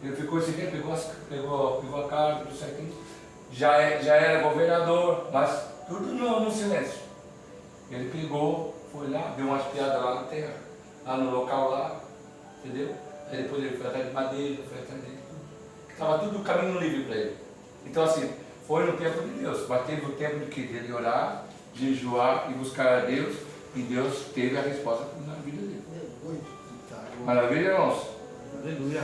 Ele ficou em segredo, pegou a carta, tudo certinho. Já era governador, mas tudo no silêncio. Ele pegou, foi lá, deu umas piadas lá na terra, lá no local lá, entendeu? Aí depois ele foi atrás de madeira, foi atrás de tudo. Estava tudo o caminho livre para ele. Então assim, foi no tempo de Deus, mas teve o tempo de ele orar, jejuar e buscar a Deus, e Deus teve a resposta na vida dele. Maravilha, irmãos? Aleluia.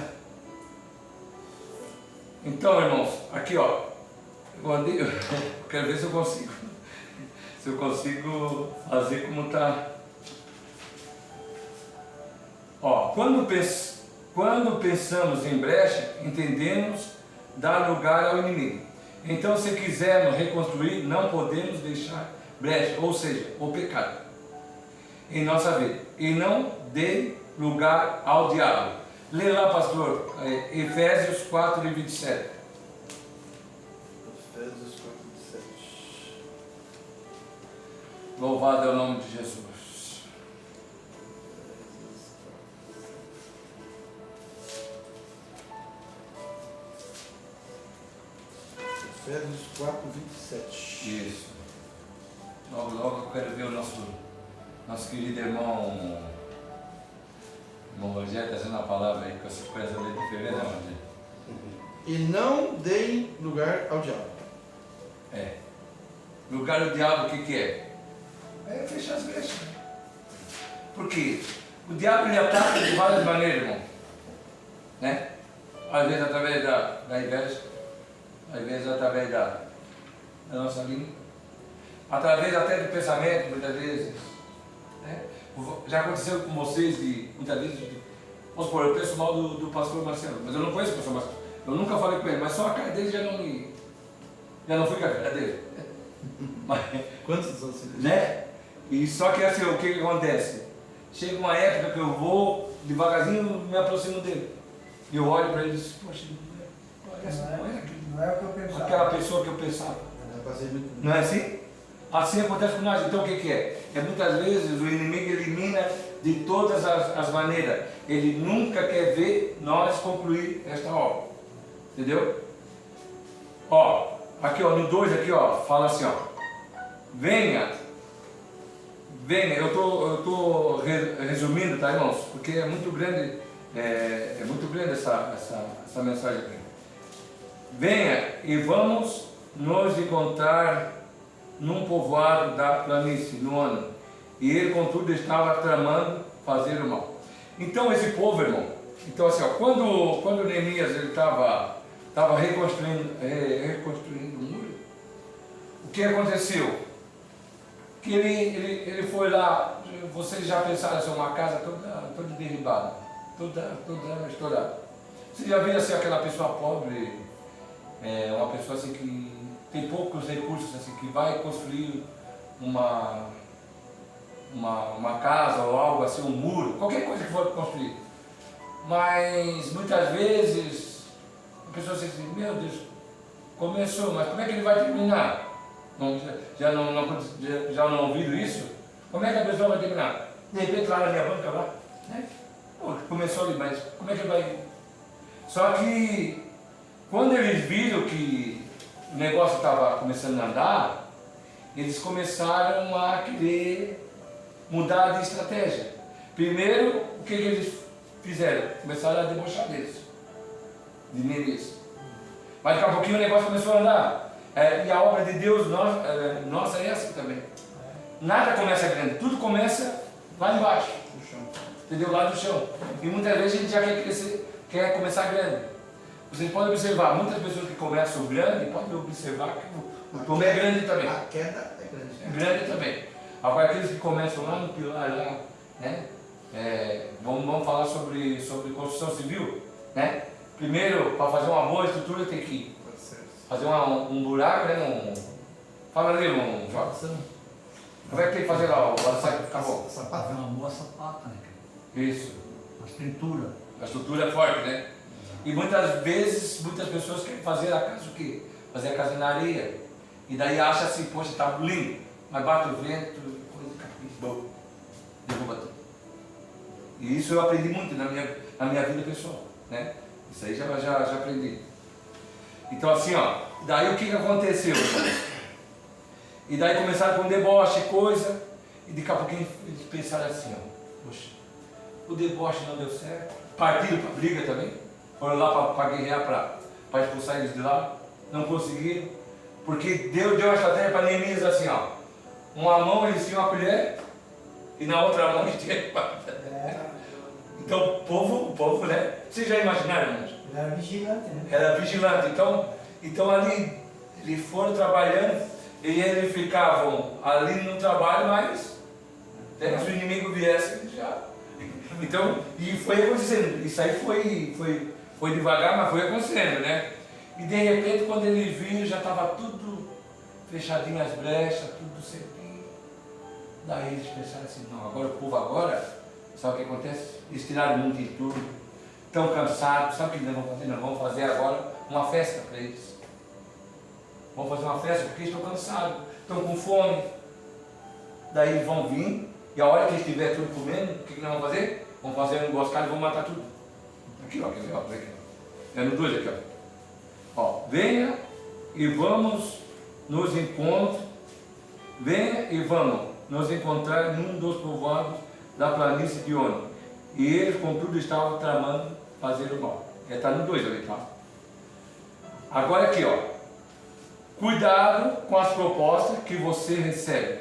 Então, irmãos, aqui ó, eu andei, quero ver se eu consigo fazer como está. Ó, quando pensamos em brecha, entendemos dar lugar ao inimigo. Então, se quisermos reconstruir, não podemos deixar brecha, ou seja, o pecado, em nossa vida. E não dê lugar ao diabo. Lê lá, pastor, Efésios 4 e 27. Efésios 4:27. Louvado é o nome de Jesus. Efésios 4:27. Isso. Logo eu quero ver o nosso querido irmão Rogério trazendo a palavra aí, com essas coisas ali diferentes, né, Rogério? E não deem lugar ao diabo. É. Lugar do diabo, o que é? É fechar as brechas. Por quê? O diabo ele ataca de várias maneiras, irmão. Né? Às vezes através da inveja, às vezes através da nossa língua, através até do pensamento, muitas vezes. Né? Já aconteceu com vocês de muitas vezes, vamos supor, eu penso mal do pastor Marcelo, mas eu não conheço o pastor Marcelo, eu nunca falei com ele, mas só a cara dele já não fui com a cara dele. Mas, Quantos anos você né? E só que assim, o que acontece? Chega uma época que eu vou devagarzinho, me aproximo dele. E eu olho para ele e digo, poxa, Não é o que eu pensava. aquela pessoa que eu pensava. Não é assim? Assim acontece com nós. Então o que é? É muitas vezes o inimigo elimina de todas as maneiras. Ele nunca quer ver nós concluir esta obra. Entendeu? Ó, aqui ó, no 2 aqui ó, fala assim ó. Venha, eu estou resumindo, tá, irmãos? Porque é muito grande, essa mensagem aqui. Venha e vamos nos encontrar num povoado da planície, no ano. E ele, contudo, estava tramando fazer o mal. Então esse povo, irmão, então assim, ó, quando Neemias ele estava reconstruindo o muro, o que aconteceu? Que ele foi lá, vocês já pensaram assim, uma casa toda derribada, toda estourada. Vocês já viram assim aquela pessoa pobre, uma pessoa assim que tem poucos recursos, assim, que vai construir uma casa ou algo assim, um muro, qualquer coisa que for construir. Mas muitas vezes a pessoa diz assim, meu Deus, começou, mas como é que ele vai terminar? Já não ouviram isso? Como é que a pessoa vai terminar? De repente lá na minha banca lá, né? Pô, começou ali, mas como é que ele vai? Só que quando eles viram que o negócio estava começando a andar, eles começaram a querer mudar de estratégia. Primeiro, o que eles fizeram? Começaram a debochar deles, de Neemias. Mas daqui a pouquinho o negócio começou a andar. E a obra de Deus, nossa, é assim também. Nada começa grande, tudo começa lá embaixo, no chão. Entendeu? Lá no chão. E muitas vezes a gente já quer crescer, quer começar grande. Vocês podem observar, muitas pessoas que começam grande, podem observar que o tom é grande também. A queda é grande. É grande também. Agora aqueles que começam lá no pilar, lá, né? Vamos falar sobre construção civil, né? Primeiro, para fazer uma boa estrutura tem que fazer um buraco, né? Fala ali, Jorge. Como é que tem que fazer lá o acabou? Fazer uma boa sapata, né? Isso. A estrutura. A estrutura é forte, né? E muitas vezes, muitas pessoas querem fazer a casa o quê? Fazer a casa na areia. E daí acha assim, poxa, tá lindo. Mas bate o vento, coisa de capim, derruba tudo. E isso eu aprendi muito na minha vida pessoal, né? Isso aí já aprendi. Então assim, ó, daí o que aconteceu? E daí começaram com deboche, coisa, e daqui a pouquinho eles pensaram assim, ó, poxa, o deboche não deu certo, partiram para briga também, foram lá para guerrear, para expulsar eles de lá, não conseguiram, porque Deus deu uma estratégia para Neemias assim, ó, uma mão eles tinham uma colher, e na outra mão eles tinham a espada. Então o povo, né, vocês já imaginaram, irmãos? Ele era vigilante, né? Era vigilante, então ali eles foram trabalhando, e eles ficavam ali no trabalho, mas se o inimigo viesse, eles já... Então, e foi acontecendo, isso aí foi devagar, mas foi acontecendo, né? E de repente, quando eles viram, já estava tudo fechadinho as brechas, tudo certinho. Daí eles pensaram assim, não, agora o povo sabe o que acontece? Eles tiraram muito de tudo, estão cansados, sabe o que nós vamos fazer? Nós vamos fazer agora uma festa para eles. Vamos fazer uma festa porque eles estão cansados, estão com fome. Daí eles vão vir, e a hora que eles estiverem tudo comendo, o que nós vamos fazer? Vamos fazer um emboscado e vamos matar tudo. Aqui, ó, quer ver? Ó, aqui, ó. É no 2 aqui, ó. Venha e vamos nos encontrar. Venha e vamos nos encontrar num dos povoados da planície de Ono. E eles, contudo, estavam tramando fazer o mal. Está no 2 ali, tá? Agora aqui, ó. Cuidado com as propostas que você recebe,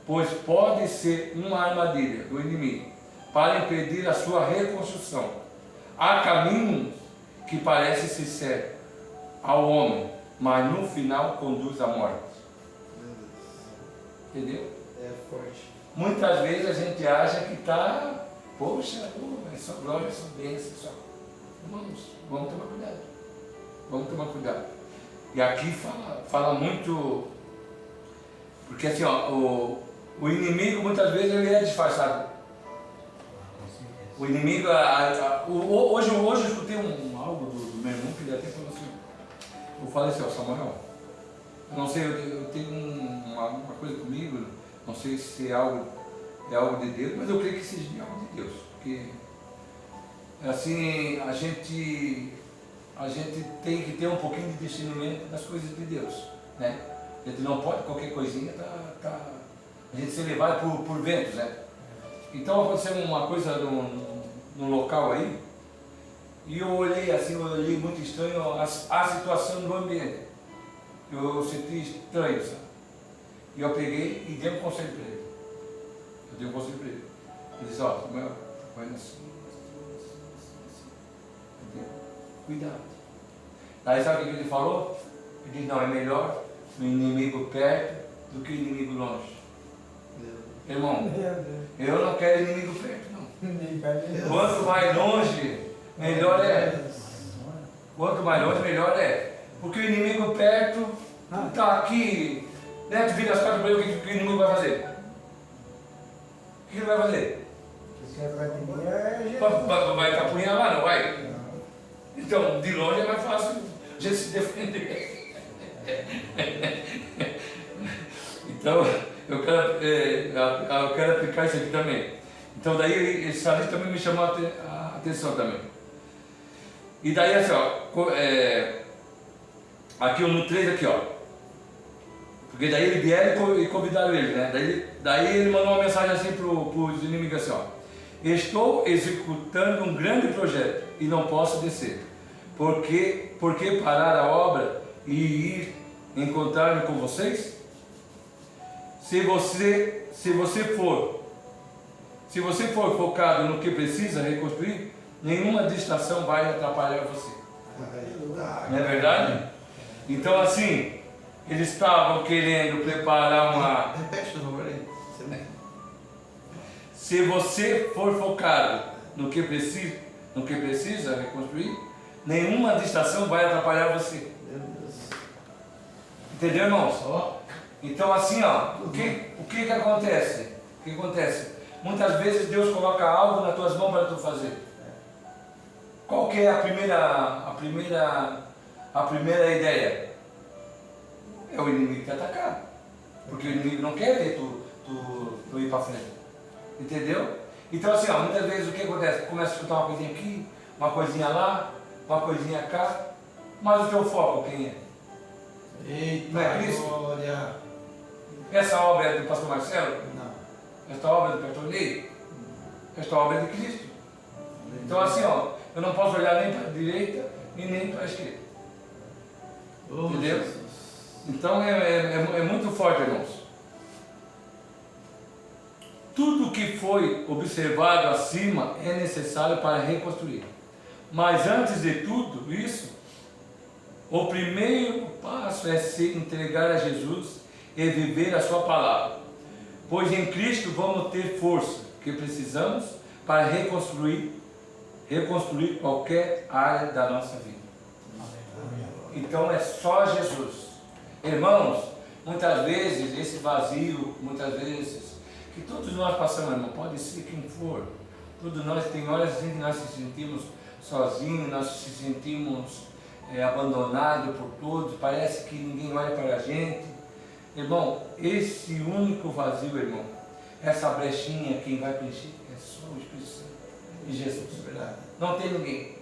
pois pode ser uma armadilha do inimigo para impedir a sua reconstrução. Há caminhos que parecem sinceros ao homem, mas no final conduz à morte. Entendeu? É forte. Muitas vezes a gente acha que está, poxa, é só glória, é só bênção, só. Vamos tomar cuidado. Vamos tomar cuidado. E aqui fala muito, porque assim, ó, o inimigo muitas vezes ele é disfarçado. O inimigo, hoje eu escutei algo do meu irmão que ele até falou assim, eu falei assim, ó, Samuel, eu não sei, eu tenho uma coisa comigo, não sei se é algo de Deus, mas eu creio que seja algo de Deus, porque assim, a gente tem que ter um pouquinho de discernimento das coisas de Deus, né? A gente não pode, qualquer coisinha, a gente ser levado por ventos, né? Então aconteceu uma coisa no local aí, e eu olhei assim, muito estranho a situação do ambiente. Eu senti estranho, sabe? E eu peguei e dei um conselho para ele. Ele disse, ó, Samuel, vai assim, Cuidado. Aí sabe o que ele falou? Ele disse, não, é melhor o inimigo perto do que o inimigo longe. Irmão, eu não quero inimigo perto, não. Quanto mais longe, melhor é. Quanto mais longe, melhor é. Porque o inimigo perto está aqui, né? Tu vira as costas para ele, o que o inimigo vai fazer? O que ele vai fazer? Vai apunhalar, não vai? Então, de longe é mais fácil a gente se defender. Então, eu quero aplicar isso aqui também. Então, daí, esse salito também me chamou a atenção também. E daí, assim, ó, aqui no 3, aqui, ó. Porque daí ele vieram e convidaram ele, né? Daí ele mandou uma mensagem assim para os inimigos assim, ó. Estou executando um grande projeto e não posso descer. Por que parar a obra e ir encontrar-me com vocês? Se você for focado no que precisa reconstruir, nenhuma distração vai atrapalhar você. Não é verdade? Então assim, eles estavam querendo preparar uma... Repete o número aí. Se você for focado no que precisa reconstruir, nenhuma distração vai atrapalhar você. Entendeu, irmãos? Então assim, ó, o que acontece? O que acontece? Muitas vezes Deus coloca algo nas tuas mãos para tu fazer. Qual que é a primeira ideia? É o inimigo te atacar. Porque o inimigo não quer ver tu ir para frente. Entendeu? Então assim, ó, muitas vezes o que acontece? Começa a escutar uma coisinha aqui, uma coisinha lá, uma coisinha cá, mas o teu foco quem é? Eita, não é Cristo? glória. Essa obra é do pastor Marcelo? Não. Esta obra é do pastor Ney? Esta obra é de Cristo. Então assim, ó, eu não posso olhar nem para a direita e nem para a esquerda. Entendeu? Jesus. Então é muito forte, irmãos. Tudo que foi observado acima é necessário para reconstruir. Mas antes de tudo isso, o primeiro passo é se entregar a Jesus e viver a sua palavra. Pois em Cristo vamos ter força que precisamos para reconstruir qualquer área da nossa vida. Então é só Jesus. Irmãos, muitas vezes esse vazio, que todos nós passamos, irmão, pode ser quem for. Todos nós, tem horas assim que nós se sentimos sozinhos, nós se sentimos abandonados por todos, parece que ninguém olha para a gente. Irmão, esse único vazio, irmão, essa brechinha, quem vai preencher é só o Espírito Santo e Jesus. Verdade. Não tem ninguém.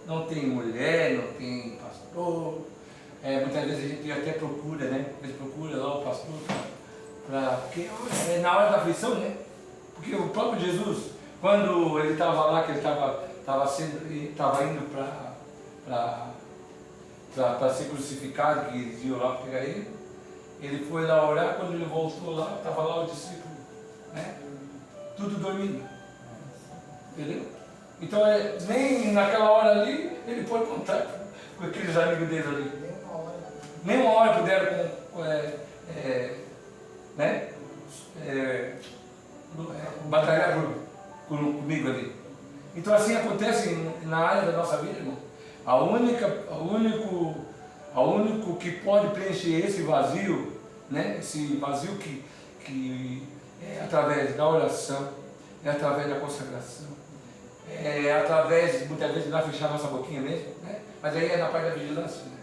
Não tem mulher, não tem pastor. Muitas vezes a gente até procura, né? A gente procura lá o pastor porque é na hora da aflição, né? Porque o próprio Jesus, quando ele estava lá, que ele estava indo para ser crucificado, que eles iam lá pegar ele, ele foi lá orar. Quando ele voltou lá, estava lá o discípulo, né? Tudo dormindo. Entendeu? Então, nem naquela hora ali, ele pôde contar com aqueles amigos dele ali. Nem uma hora puderam batalhar comigo ali. Então assim acontece na área da nossa vida, irmão. A único que pode preencher esse vazio, né? Esse vazio que é através da oração, é através da consagração, é através, muitas vezes, de nós fechar nossa boquinha mesmo, né? Mas aí é na parte da vigilância, né?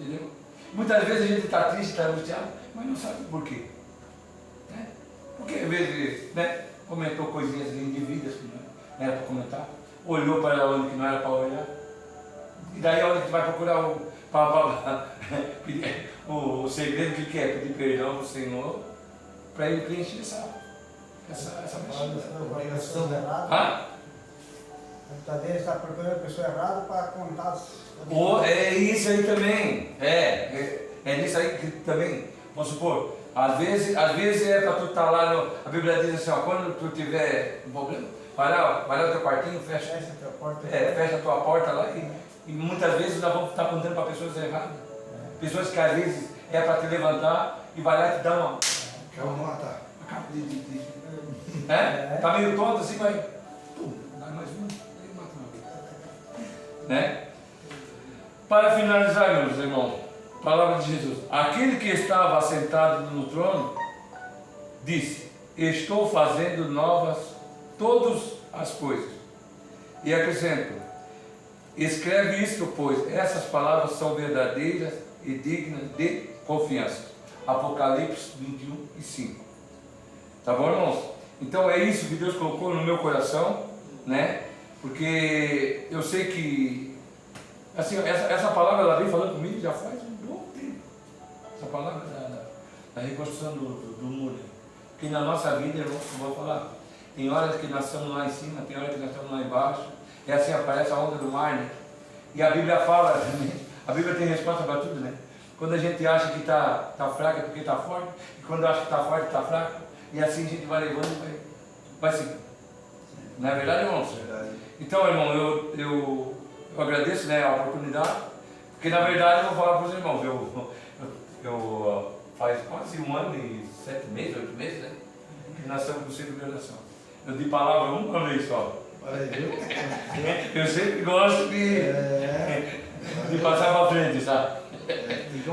Entendeu? Muitas vezes a gente está triste, está angustiado, mas não sabe por quê. Né? Porque às vezes, né, comentou coisinhas indevidas que não era para comentar, olhou para onde que não era para olhar, e daí a hora que vai procurar o segredo que quer, pedir perdão para o Senhor, para ele preencher essa obrigação errada. Muitas vezes está procurando a pessoa errada para contar. É isso aí também. É nisso aí que também, vamos supor, às vezes é para tu estar lá, a Bíblia diz assim, ó, quando tu tiver um problema, vai lá no teu quartinho, fecha a tua porta lá e muitas vezes nós vamos estar contando para pessoas erradas. Pessoas que às vezes é para te levantar e vai lá e te dá uma. Vamos matar. Tá meio tonto assim, vai. Dá mais uma, aí mata uma. Né? Para finalizar, meus irmãos, palavra de Jesus. Aquele que estava assentado no trono disse: estou fazendo novas todas as coisas. E acrescento: escreve isto, pois essas palavras são verdadeiras e dignas de confiança. Apocalipse 21:5. Tá bom, irmãos? Então é isso que Deus colocou no meu coração, né? Porque eu sei que assim, essa palavra ela vem falando comigo já faz um bom tempo. Essa palavra da reconstrução do muro. Porque na nossa vida, eu vou falar, tem horas que nós estamos lá em cima, tem horas que nós estamos lá embaixo. É assim, aparece a onda do mar, né? E a Bíblia fala, a Bíblia tem resposta para tudo, né? Quando a gente acha que está fraco é porque está forte, e quando acha que está forte está fraco, e assim a gente vai levando e vai seguir. Não é verdade, irmãos? Verdade. Então, irmão, eu agradeço, né, a oportunidade, porque na verdade eu vou falar para os irmãos, eu faz quase 1 ano e 7 meses, 8 meses, né, que nós estamos no ciclo de oração. Eu di palavra uma vez só. Olha aí, viu? Eu sempre gosto de passar para frente, sabe?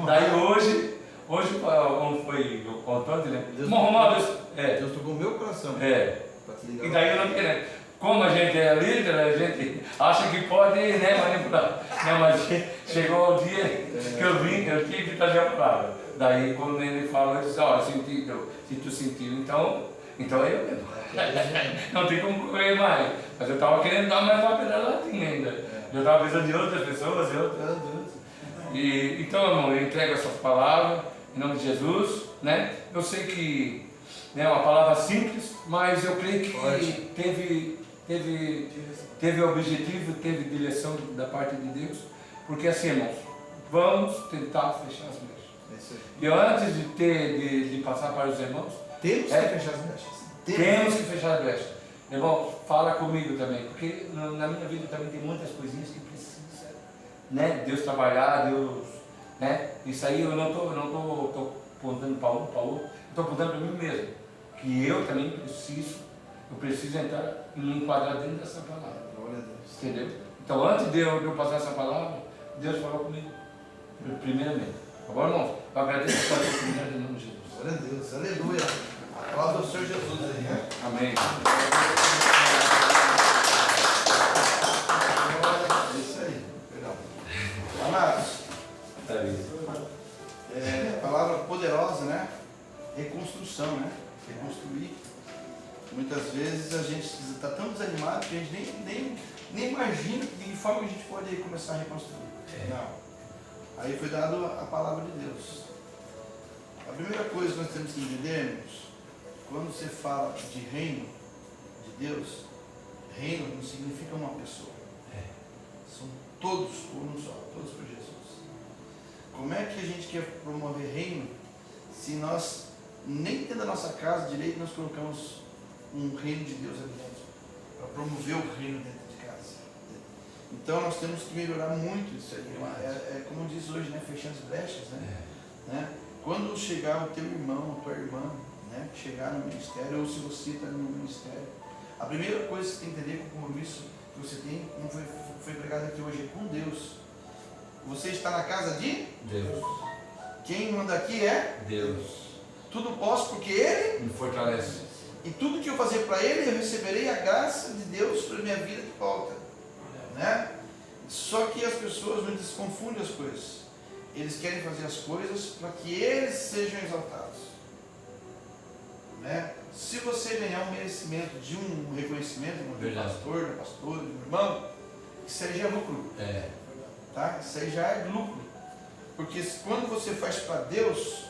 Daí hoje, como foi o Antônio, né? Deus tocou o meu coração. Pra te ligar. E daí eu não quero. Como a gente é líder, a gente acha que pode, né, manipular. Não, mas chegou o dia que eu tive que trazer a palavra. Daí quando ele falou, eu disse, ó, se tu sentiu, então é eu mesmo. Não tem como correr mais. Mas eu estava querendo dar mais uma pedaladinha ainda. Eu estava precisando de outras pessoas, então, irmão, eu entrego essas palavras em nome de Jesus, né? Eu sei que é uma palavra simples, mas eu creio que teve objetivo, teve direção da parte de Deus, porque assim, irmãos, vamos tentar fechar as brechas. E antes de passar para os irmãos, Temos que fechar as brechas. Temos que fechar as brechas. Irmão, fala comigo também, porque na minha vida também tem muitas coisinhas que precisam, né? Deus trabalhar, Deus, né? Isso aí eu não tô apontando para um, para outro, estou apontando para mim mesmo, que eu também preciso entrar e me enquadrar dentro dessa palavra. Glória a Deus. Entendeu? Então, antes de eu passar essa palavra, Deus falou comigo, primeiramente. Tá bom, irmão? Eu agradeço a oportunidade em nome de Jesus. Glória a Deus. Aleluia. Aplauda o Senhor Jesus aí, né? Amém. É isso aí. Perdão. Amados, palavra poderosa, né? Reconstrução, né? Reconstruir. Muitas vezes a gente está tão desanimado que a gente nem imagina de que forma a gente pode começar a reconstruir. Não. Aí foi dado a palavra de Deus. A primeira coisa que nós temos que entender, irmãos, quando você fala de reino de Deus, reino não significa uma pessoa. São todos por um só, todos por Jesus. Como é que a gente quer promover reino se nós, nem dentro da nossa casa direito, nós colocamos um reino de Deus ali dentro, para promover o reino dentro de casa? Então nós temos que melhorar muito isso aí. É como diz hoje, né? Fechando as brechas, né? Quando chegar o teu irmão, a tua irmã, né? Chegar no ministério, ou se você está no ministério, a primeira coisa que você tem que entender com o compromisso que você tem, como foi pregado aqui hoje, é com Deus. Você está na casa de Deus. Quem manda aqui é Deus. Tudo posso porque Ele Me fortalece. E tudo que eu fazer para Ele, eu receberei a graça de Deus para a minha vida de volta. Né? Só que as pessoas muitas vezes confundem as coisas. Eles querem fazer as coisas para que eles sejam exaltados. Né? Se você ganhar um merecimento de um reconhecimento de um pastor, de um pastor, de um irmão, isso aí já é lucro. Tá? Isso aí já é lucro. Porque quando você faz para Deus,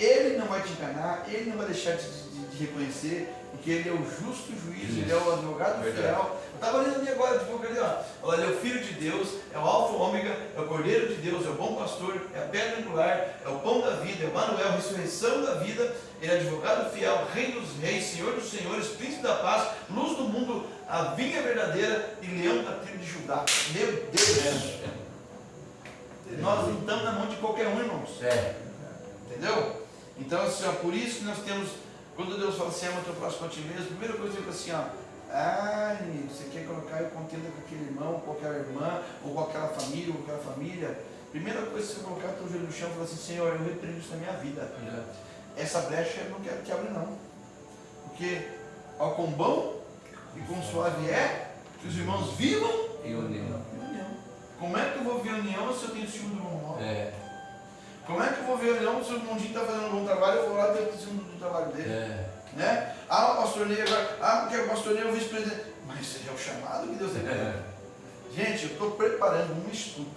Ele não vai te enganar, Ele não vai deixar de reconhecer, porque Ele é o justo juiz, Ele é o advogado fiel. Eu estava lendo ali agora, de pouco ali, ó. Ele é o Filho de Deus, é o Alfa e o Ômega, é o Cordeiro de Deus, é o bom pastor, é a pedra angular, é o pão da vida, é o Manuel, a ressurreição da vida. Ele é advogado fiel, Rei dos reis, Senhor dos senhores, Príncipe da paz, luz do mundo, a vinha verdadeira e leão da tribo de Judá. Meu Deus! Nós não estamos na mão de qualquer um, irmãos. Entendeu? Então, assim, ó, por isso que nós temos, quando Deus fala assim, ama o teu próximo a ti mesmo, a primeira coisa que eu digo assim, ó, você quer colocar eu contenda com aquele irmão, com aquela irmã, ou com aquela família, ou com aquela família. Primeira coisa que você colocar o teu joelho no chão e falar assim, Senhor, eu repreendo isso na minha vida. Essa brecha eu não quero que abra não. Porque ao quão bom e quão suave é que os irmãos vivam em união. Como é que eu vou ver a união se eu tenho ciúme do irmão? Como é que eu vou ver a união se o irmãozinho está fazendo um bom trabalho, eu vou lá ter ciúme do trabalho dele? Né? O pastor Ney agora, porque o pastor Ney é o vice-presidente. Mas isso é o chamado que Deus tem. Gente, eu estou preparando um estudo.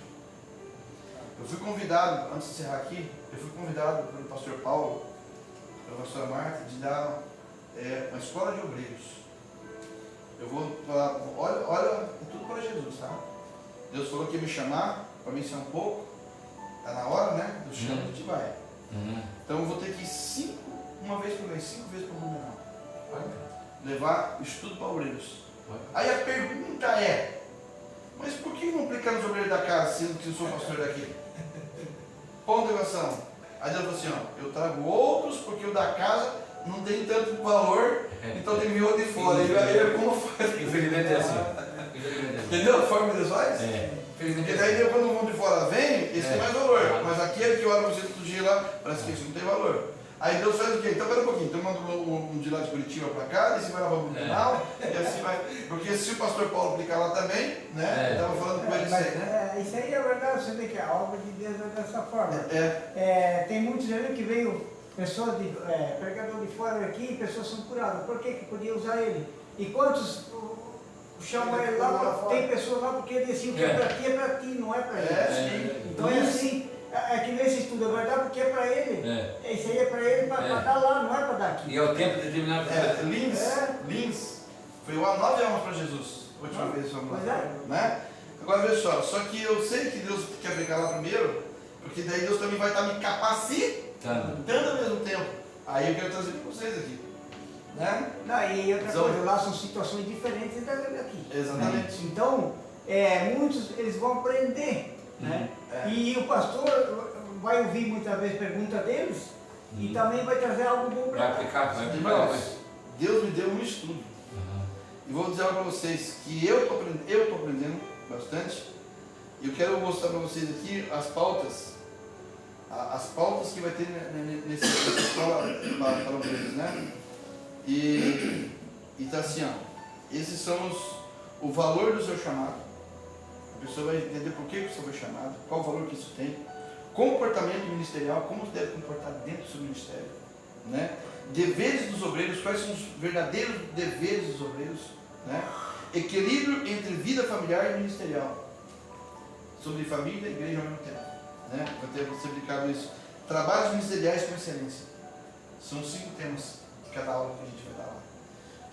Eu fui convidado, antes de encerrar aqui, eu fui convidado pelo pastor Paulo, pela pastora Marta, de dar uma escola de obreiros. Eu vou falar, olha, é tudo para Jesus, tá? Deus falou que ia me chamar para me ensinar um pouco. Está na hora, né? Do chão a gente vai. Então eu vou ter que ir uma vez por mês, 5 vezes por Blumenau. Levar estudo para obreiros. Aí a pergunta é, mas por que não aplicar nos obreiros da casa, sendo que eu sou pastor daqui? Ponto de oração. Aí Deus falou assim, ó, eu trago outros porque o da casa não tem tanto valor, então tem que vir outro de fora. Ele como faz? Infelizmente é assim. Entendeu a forma que Deus faz? Porque daí quando o mundo de fora vem, esse tem mais valor. Mas aquele que olha para você todo dia lá, parece que isso não tem valor. Aí Deus faz o quê? Então, pera um pouquinho. Então, manda um de lá de Curitiba para cá, daí você vai lá para o Blumenau, e assim vai. Porque se o pastor Paulo aplicar lá também, né? Eu estava falando com ele Mas, sempre, né? isso aí é verdade, você vê que a obra de Deus é dessa forma. Tem muitos ali que veio pessoas de pregador de fora aqui, pessoas são curadas. Por que podia usar ele? E quantos chamam ele lá? Tem pessoas lá porque ele disse o que é para ti, não é para ele. Então é assim. É que nesse estudo é verdade porque é para ele. Isso aí é para ele para dar lá, não é para dar aqui. E é o tempo determinado para Lins foi 9 almas para Jesus, a última vez vamos lá. Né? Agora veja só que eu sei que Deus quer brigar lá primeiro, porque daí Deus também vai estar me capacitando ao mesmo tempo. Aí eu quero trazer para vocês aqui. Né? Não, e outra coisa, lá são situações diferentes daqui. Exatamente. Né? Então, muitos eles vão aprender. Né? E o pastor vai ouvir muitas vezes pergunta deles e também vai trazer algo bom para aplicar. Deus me deu um estudo. E vou dizer algo para vocês que eu estou aprendendo bastante. E eu quero mostrar para vocês aqui as pautas que vai ter nessa escola para obreiros, né? E tá assim, ó, esses são o valor do seu chamado. A pessoa vai entender por que você foi chamado, qual o valor que isso tem, comportamento ministerial, como você deve comportar dentro do seu ministério, né? Deveres dos obreiros, quais são os verdadeiros deveres dos obreiros, né? Equilíbrio entre vida familiar e ministerial, sobre família e igreja ao mesmo tempo, né? Vai ter explicado isso. Trabalhos ministeriais com excelência, são 5 temas de cada aula que a gente vai dar lá.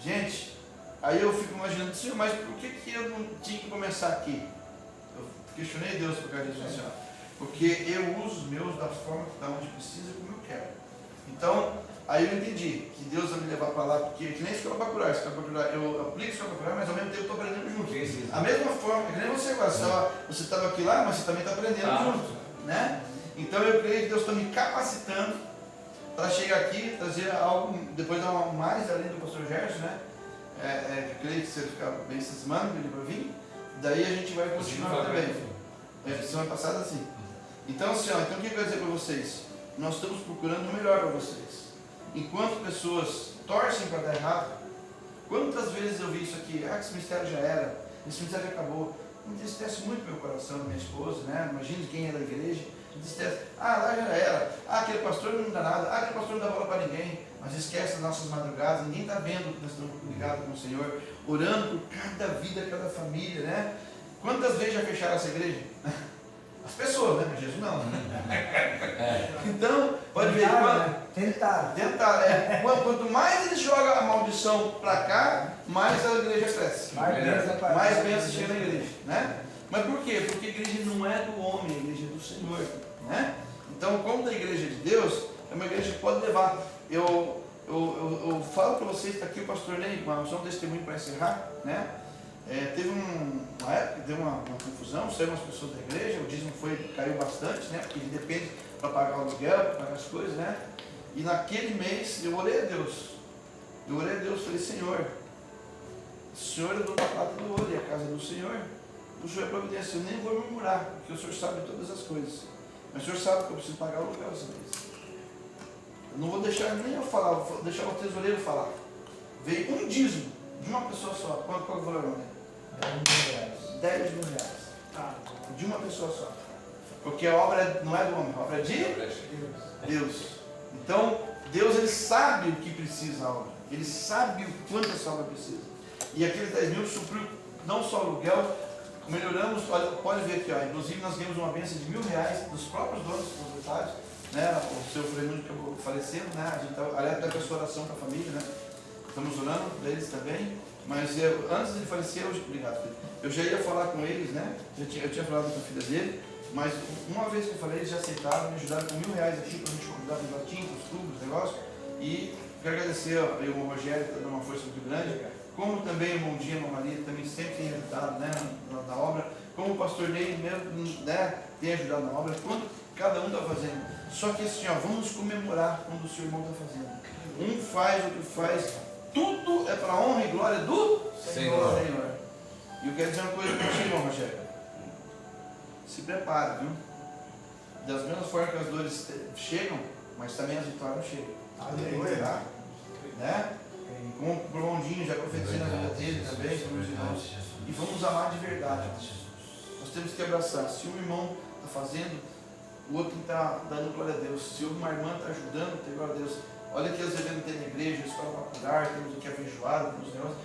Gente, aí eu fico imaginando, Senhor, mas por que eu não tinha que começar aqui? Eu questionei Deus por causa disso, assim, porque eu uso os meus da forma, da onde precisa, como eu quero. Então, aí eu entendi que Deus vai me levar para lá, porque que nem escola para curar, eu aplico escola para curar, mas ao mesmo tempo eu estou aprendendo junto. A mesma forma, que nem você agora, você estava aqui lá, mas você também está aprendendo junto, né? Então eu creio que Deus está me capacitando para chegar aqui, trazer algo, depois dar mais além do pastor Gerson, né? Eu creio que você ficar bem essa semana, ele vai vir. Daí a gente vai continuar também. Semana passada, sim. Então, assim, então o que eu quero dizer para vocês? Nós estamos procurando o melhor para vocês. Enquanto pessoas torcem para dar errado, quantas vezes eu vi isso aqui? Esse ministério já era, esse ministério já acabou. Me entristece muito meu coração, minha esposa, né? Imagine quem é da igreja. Me entristece. Lá já era. Aquele pastor não dá nada. Aquele pastor não dá bola para ninguém. Mas esquece as nossas madrugadas. Ninguém está vendo que nós estamos ligados com o Senhor, orando por cada vida, cada família, né? Quantas vezes já fecharam essa igreja? As pessoas, né? Mas Jesus não. Então, pode ver. Tentar. Tentar. Quanto mais ele joga a maldição para cá, mais a igreja cresce. Mais bênçãos chega na igreja. Né? Mas por quê? Porque a igreja não é do homem, a igreja é do Senhor. Né? Então, como da igreja de Deus, é uma igreja que pode levar. Eu falo para vocês, está aqui o pastor Ney, só um testemunho para encerrar. Né? Teve uma época que deu uma confusão, saíram as pessoas da igreja, o dízimo caiu bastante, né? Porque ele depende para pagar o aluguel, para pagar as coisas, né? E naquele mês eu orei a Deus. Falei, Senhor, o Senhor é dono da prata do ouro, e a casa do Senhor, o Senhor é providência. Eu nem vou murmurar, porque o Senhor sabe todas as coisas. Mas o Senhor sabe que eu preciso pagar o aluguel essa vez. Eu não vou deixar nem eu falar, vou deixar o tesoureiro falar. Veio um dízimo de uma pessoa só. Qual é o valor, né? 10 mil reais. De uma pessoa só. Porque a obra não é do homem, a obra é de Deus. Então, Deus ele sabe o que precisa a obra. Ele sabe o quanto essa obra precisa. E aqueles 10 mil supriu não só o aluguel, melhoramos, olha, pode ver aqui, ó, inclusive nós ganhamos uma bênção de R$1.000 dos próprios donos dos proprietários, né? O seu Freimúndio acabou falecendo, né? A gente tá, aliás, até com a sua oração para a família, né? Estamos orando para eles também. Mas antes de ele falecer, eu já ia falar com eles, né? Eu tinha falado com a filha dele, mas uma vez que eu falei, eles já aceitaram, me ajudaram com R$1.000 aqui para a gente convidar para os latinhos, para os tubos, negócio. E quero agradecer ao Rogério, que está dando uma força muito grande, como também o Mondinho e a Maria também sempre tem ajudado, né, na obra, como o pastor Ney mesmo, né, tem ajudado na obra, quando cada um está fazendo. Só que assim, ó, vamos comemorar quando o seu irmão está fazendo. Um faz, outro faz. Tudo é para a honra e glória do Senhor. E eu quero dizer uma coisa para você, irmão Rogério. Se prepare, viu? Das mesmas formas que as dores chegam, mas também as vitórias chegam. Aleluia. Né? Como o Brondinho já profetizou na vida dele também, com meus irmãos. E vamos amar de verdade. Nós temos que abraçar. Se um irmão está fazendo, o outro está dando glória a Deus. Se uma irmã está ajudando, tem glória a Deus. Olha que às vezes tem na igreja, escola para curar, temos o que é feijoada, temos negócios.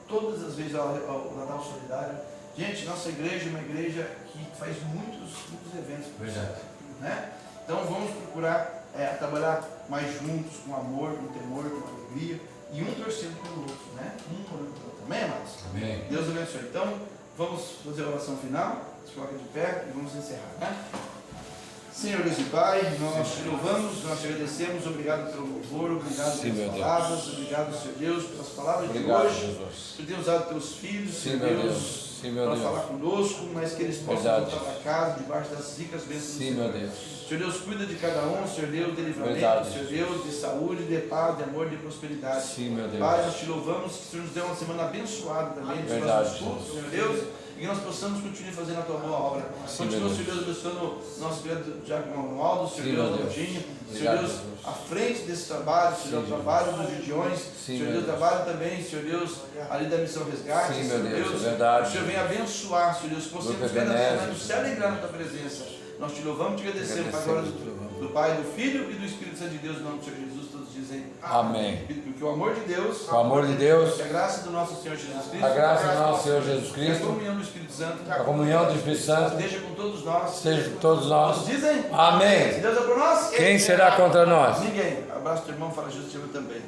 Todas as vezes o Natal Solidário. Gente, nossa igreja é uma igreja que faz muitos eventos. Verdade. Né? Então vamos procurar trabalhar mais juntos, com amor, com temor, com alegria. E um torcendo pelo outro, né? Um orando pelo outro. Amém, amados? Amém. Deus abençoe. Então, vamos fazer a oração final. Se coloca de pé e vamos encerrar, né? Senhor Deus e Pai, nós te louvamos, nós te agradecemos, obrigado pelo louvor, obrigado pelas palavras, obrigado, Senhor Deus, pelas palavras de hoje, por ter usado teus filhos, Senhor Deus, para falar conosco, mas que eles possam voltar para casa, debaixo das ricas bênçãos do Senhor. Senhor Deus, cuida de cada um, Senhor Deus, de livramento, Senhor Deus, de saúde, de paz, de amor, de prosperidade. Pai, nós te louvamos, que o Senhor nos dê uma semana abençoada também, nos nossos cultos, Senhor Deus, e que nós possamos continuar fazendo a tua boa obra. Continua, Senhor Deus, abençoando nosso querido Diácono Romualdo, Senhor Deus, Lojinha, Senhor Deus, à frente desse trabalho, Senhor Deus, o trabalho dos Gideões, Senhor Deus, o trabalho também, Senhor Deus, ali da Missão Resgate, Senhor Deus, o Senhor vem abençoar, Senhor Deus, que possamos cada semana se alegrar na tua presença. Nós te louvamos e te agradecemos para a glória do Pai, do Filho e do Espírito Santo de Deus, em nome do Senhor Jesus, todos dizem amém. Porque o amor de Deus, a graça do nosso Senhor Jesus Cristo, a graça do nosso Senhor Jesus Cristo, a comunhão do Espírito Santo, a comunhão do Espírito Santo, esteja com todos nós, todos dizem amém. Se Deus é por nós, Quem será contra nós? Ninguém. Abraço teu irmão, fala Jesus te ama também.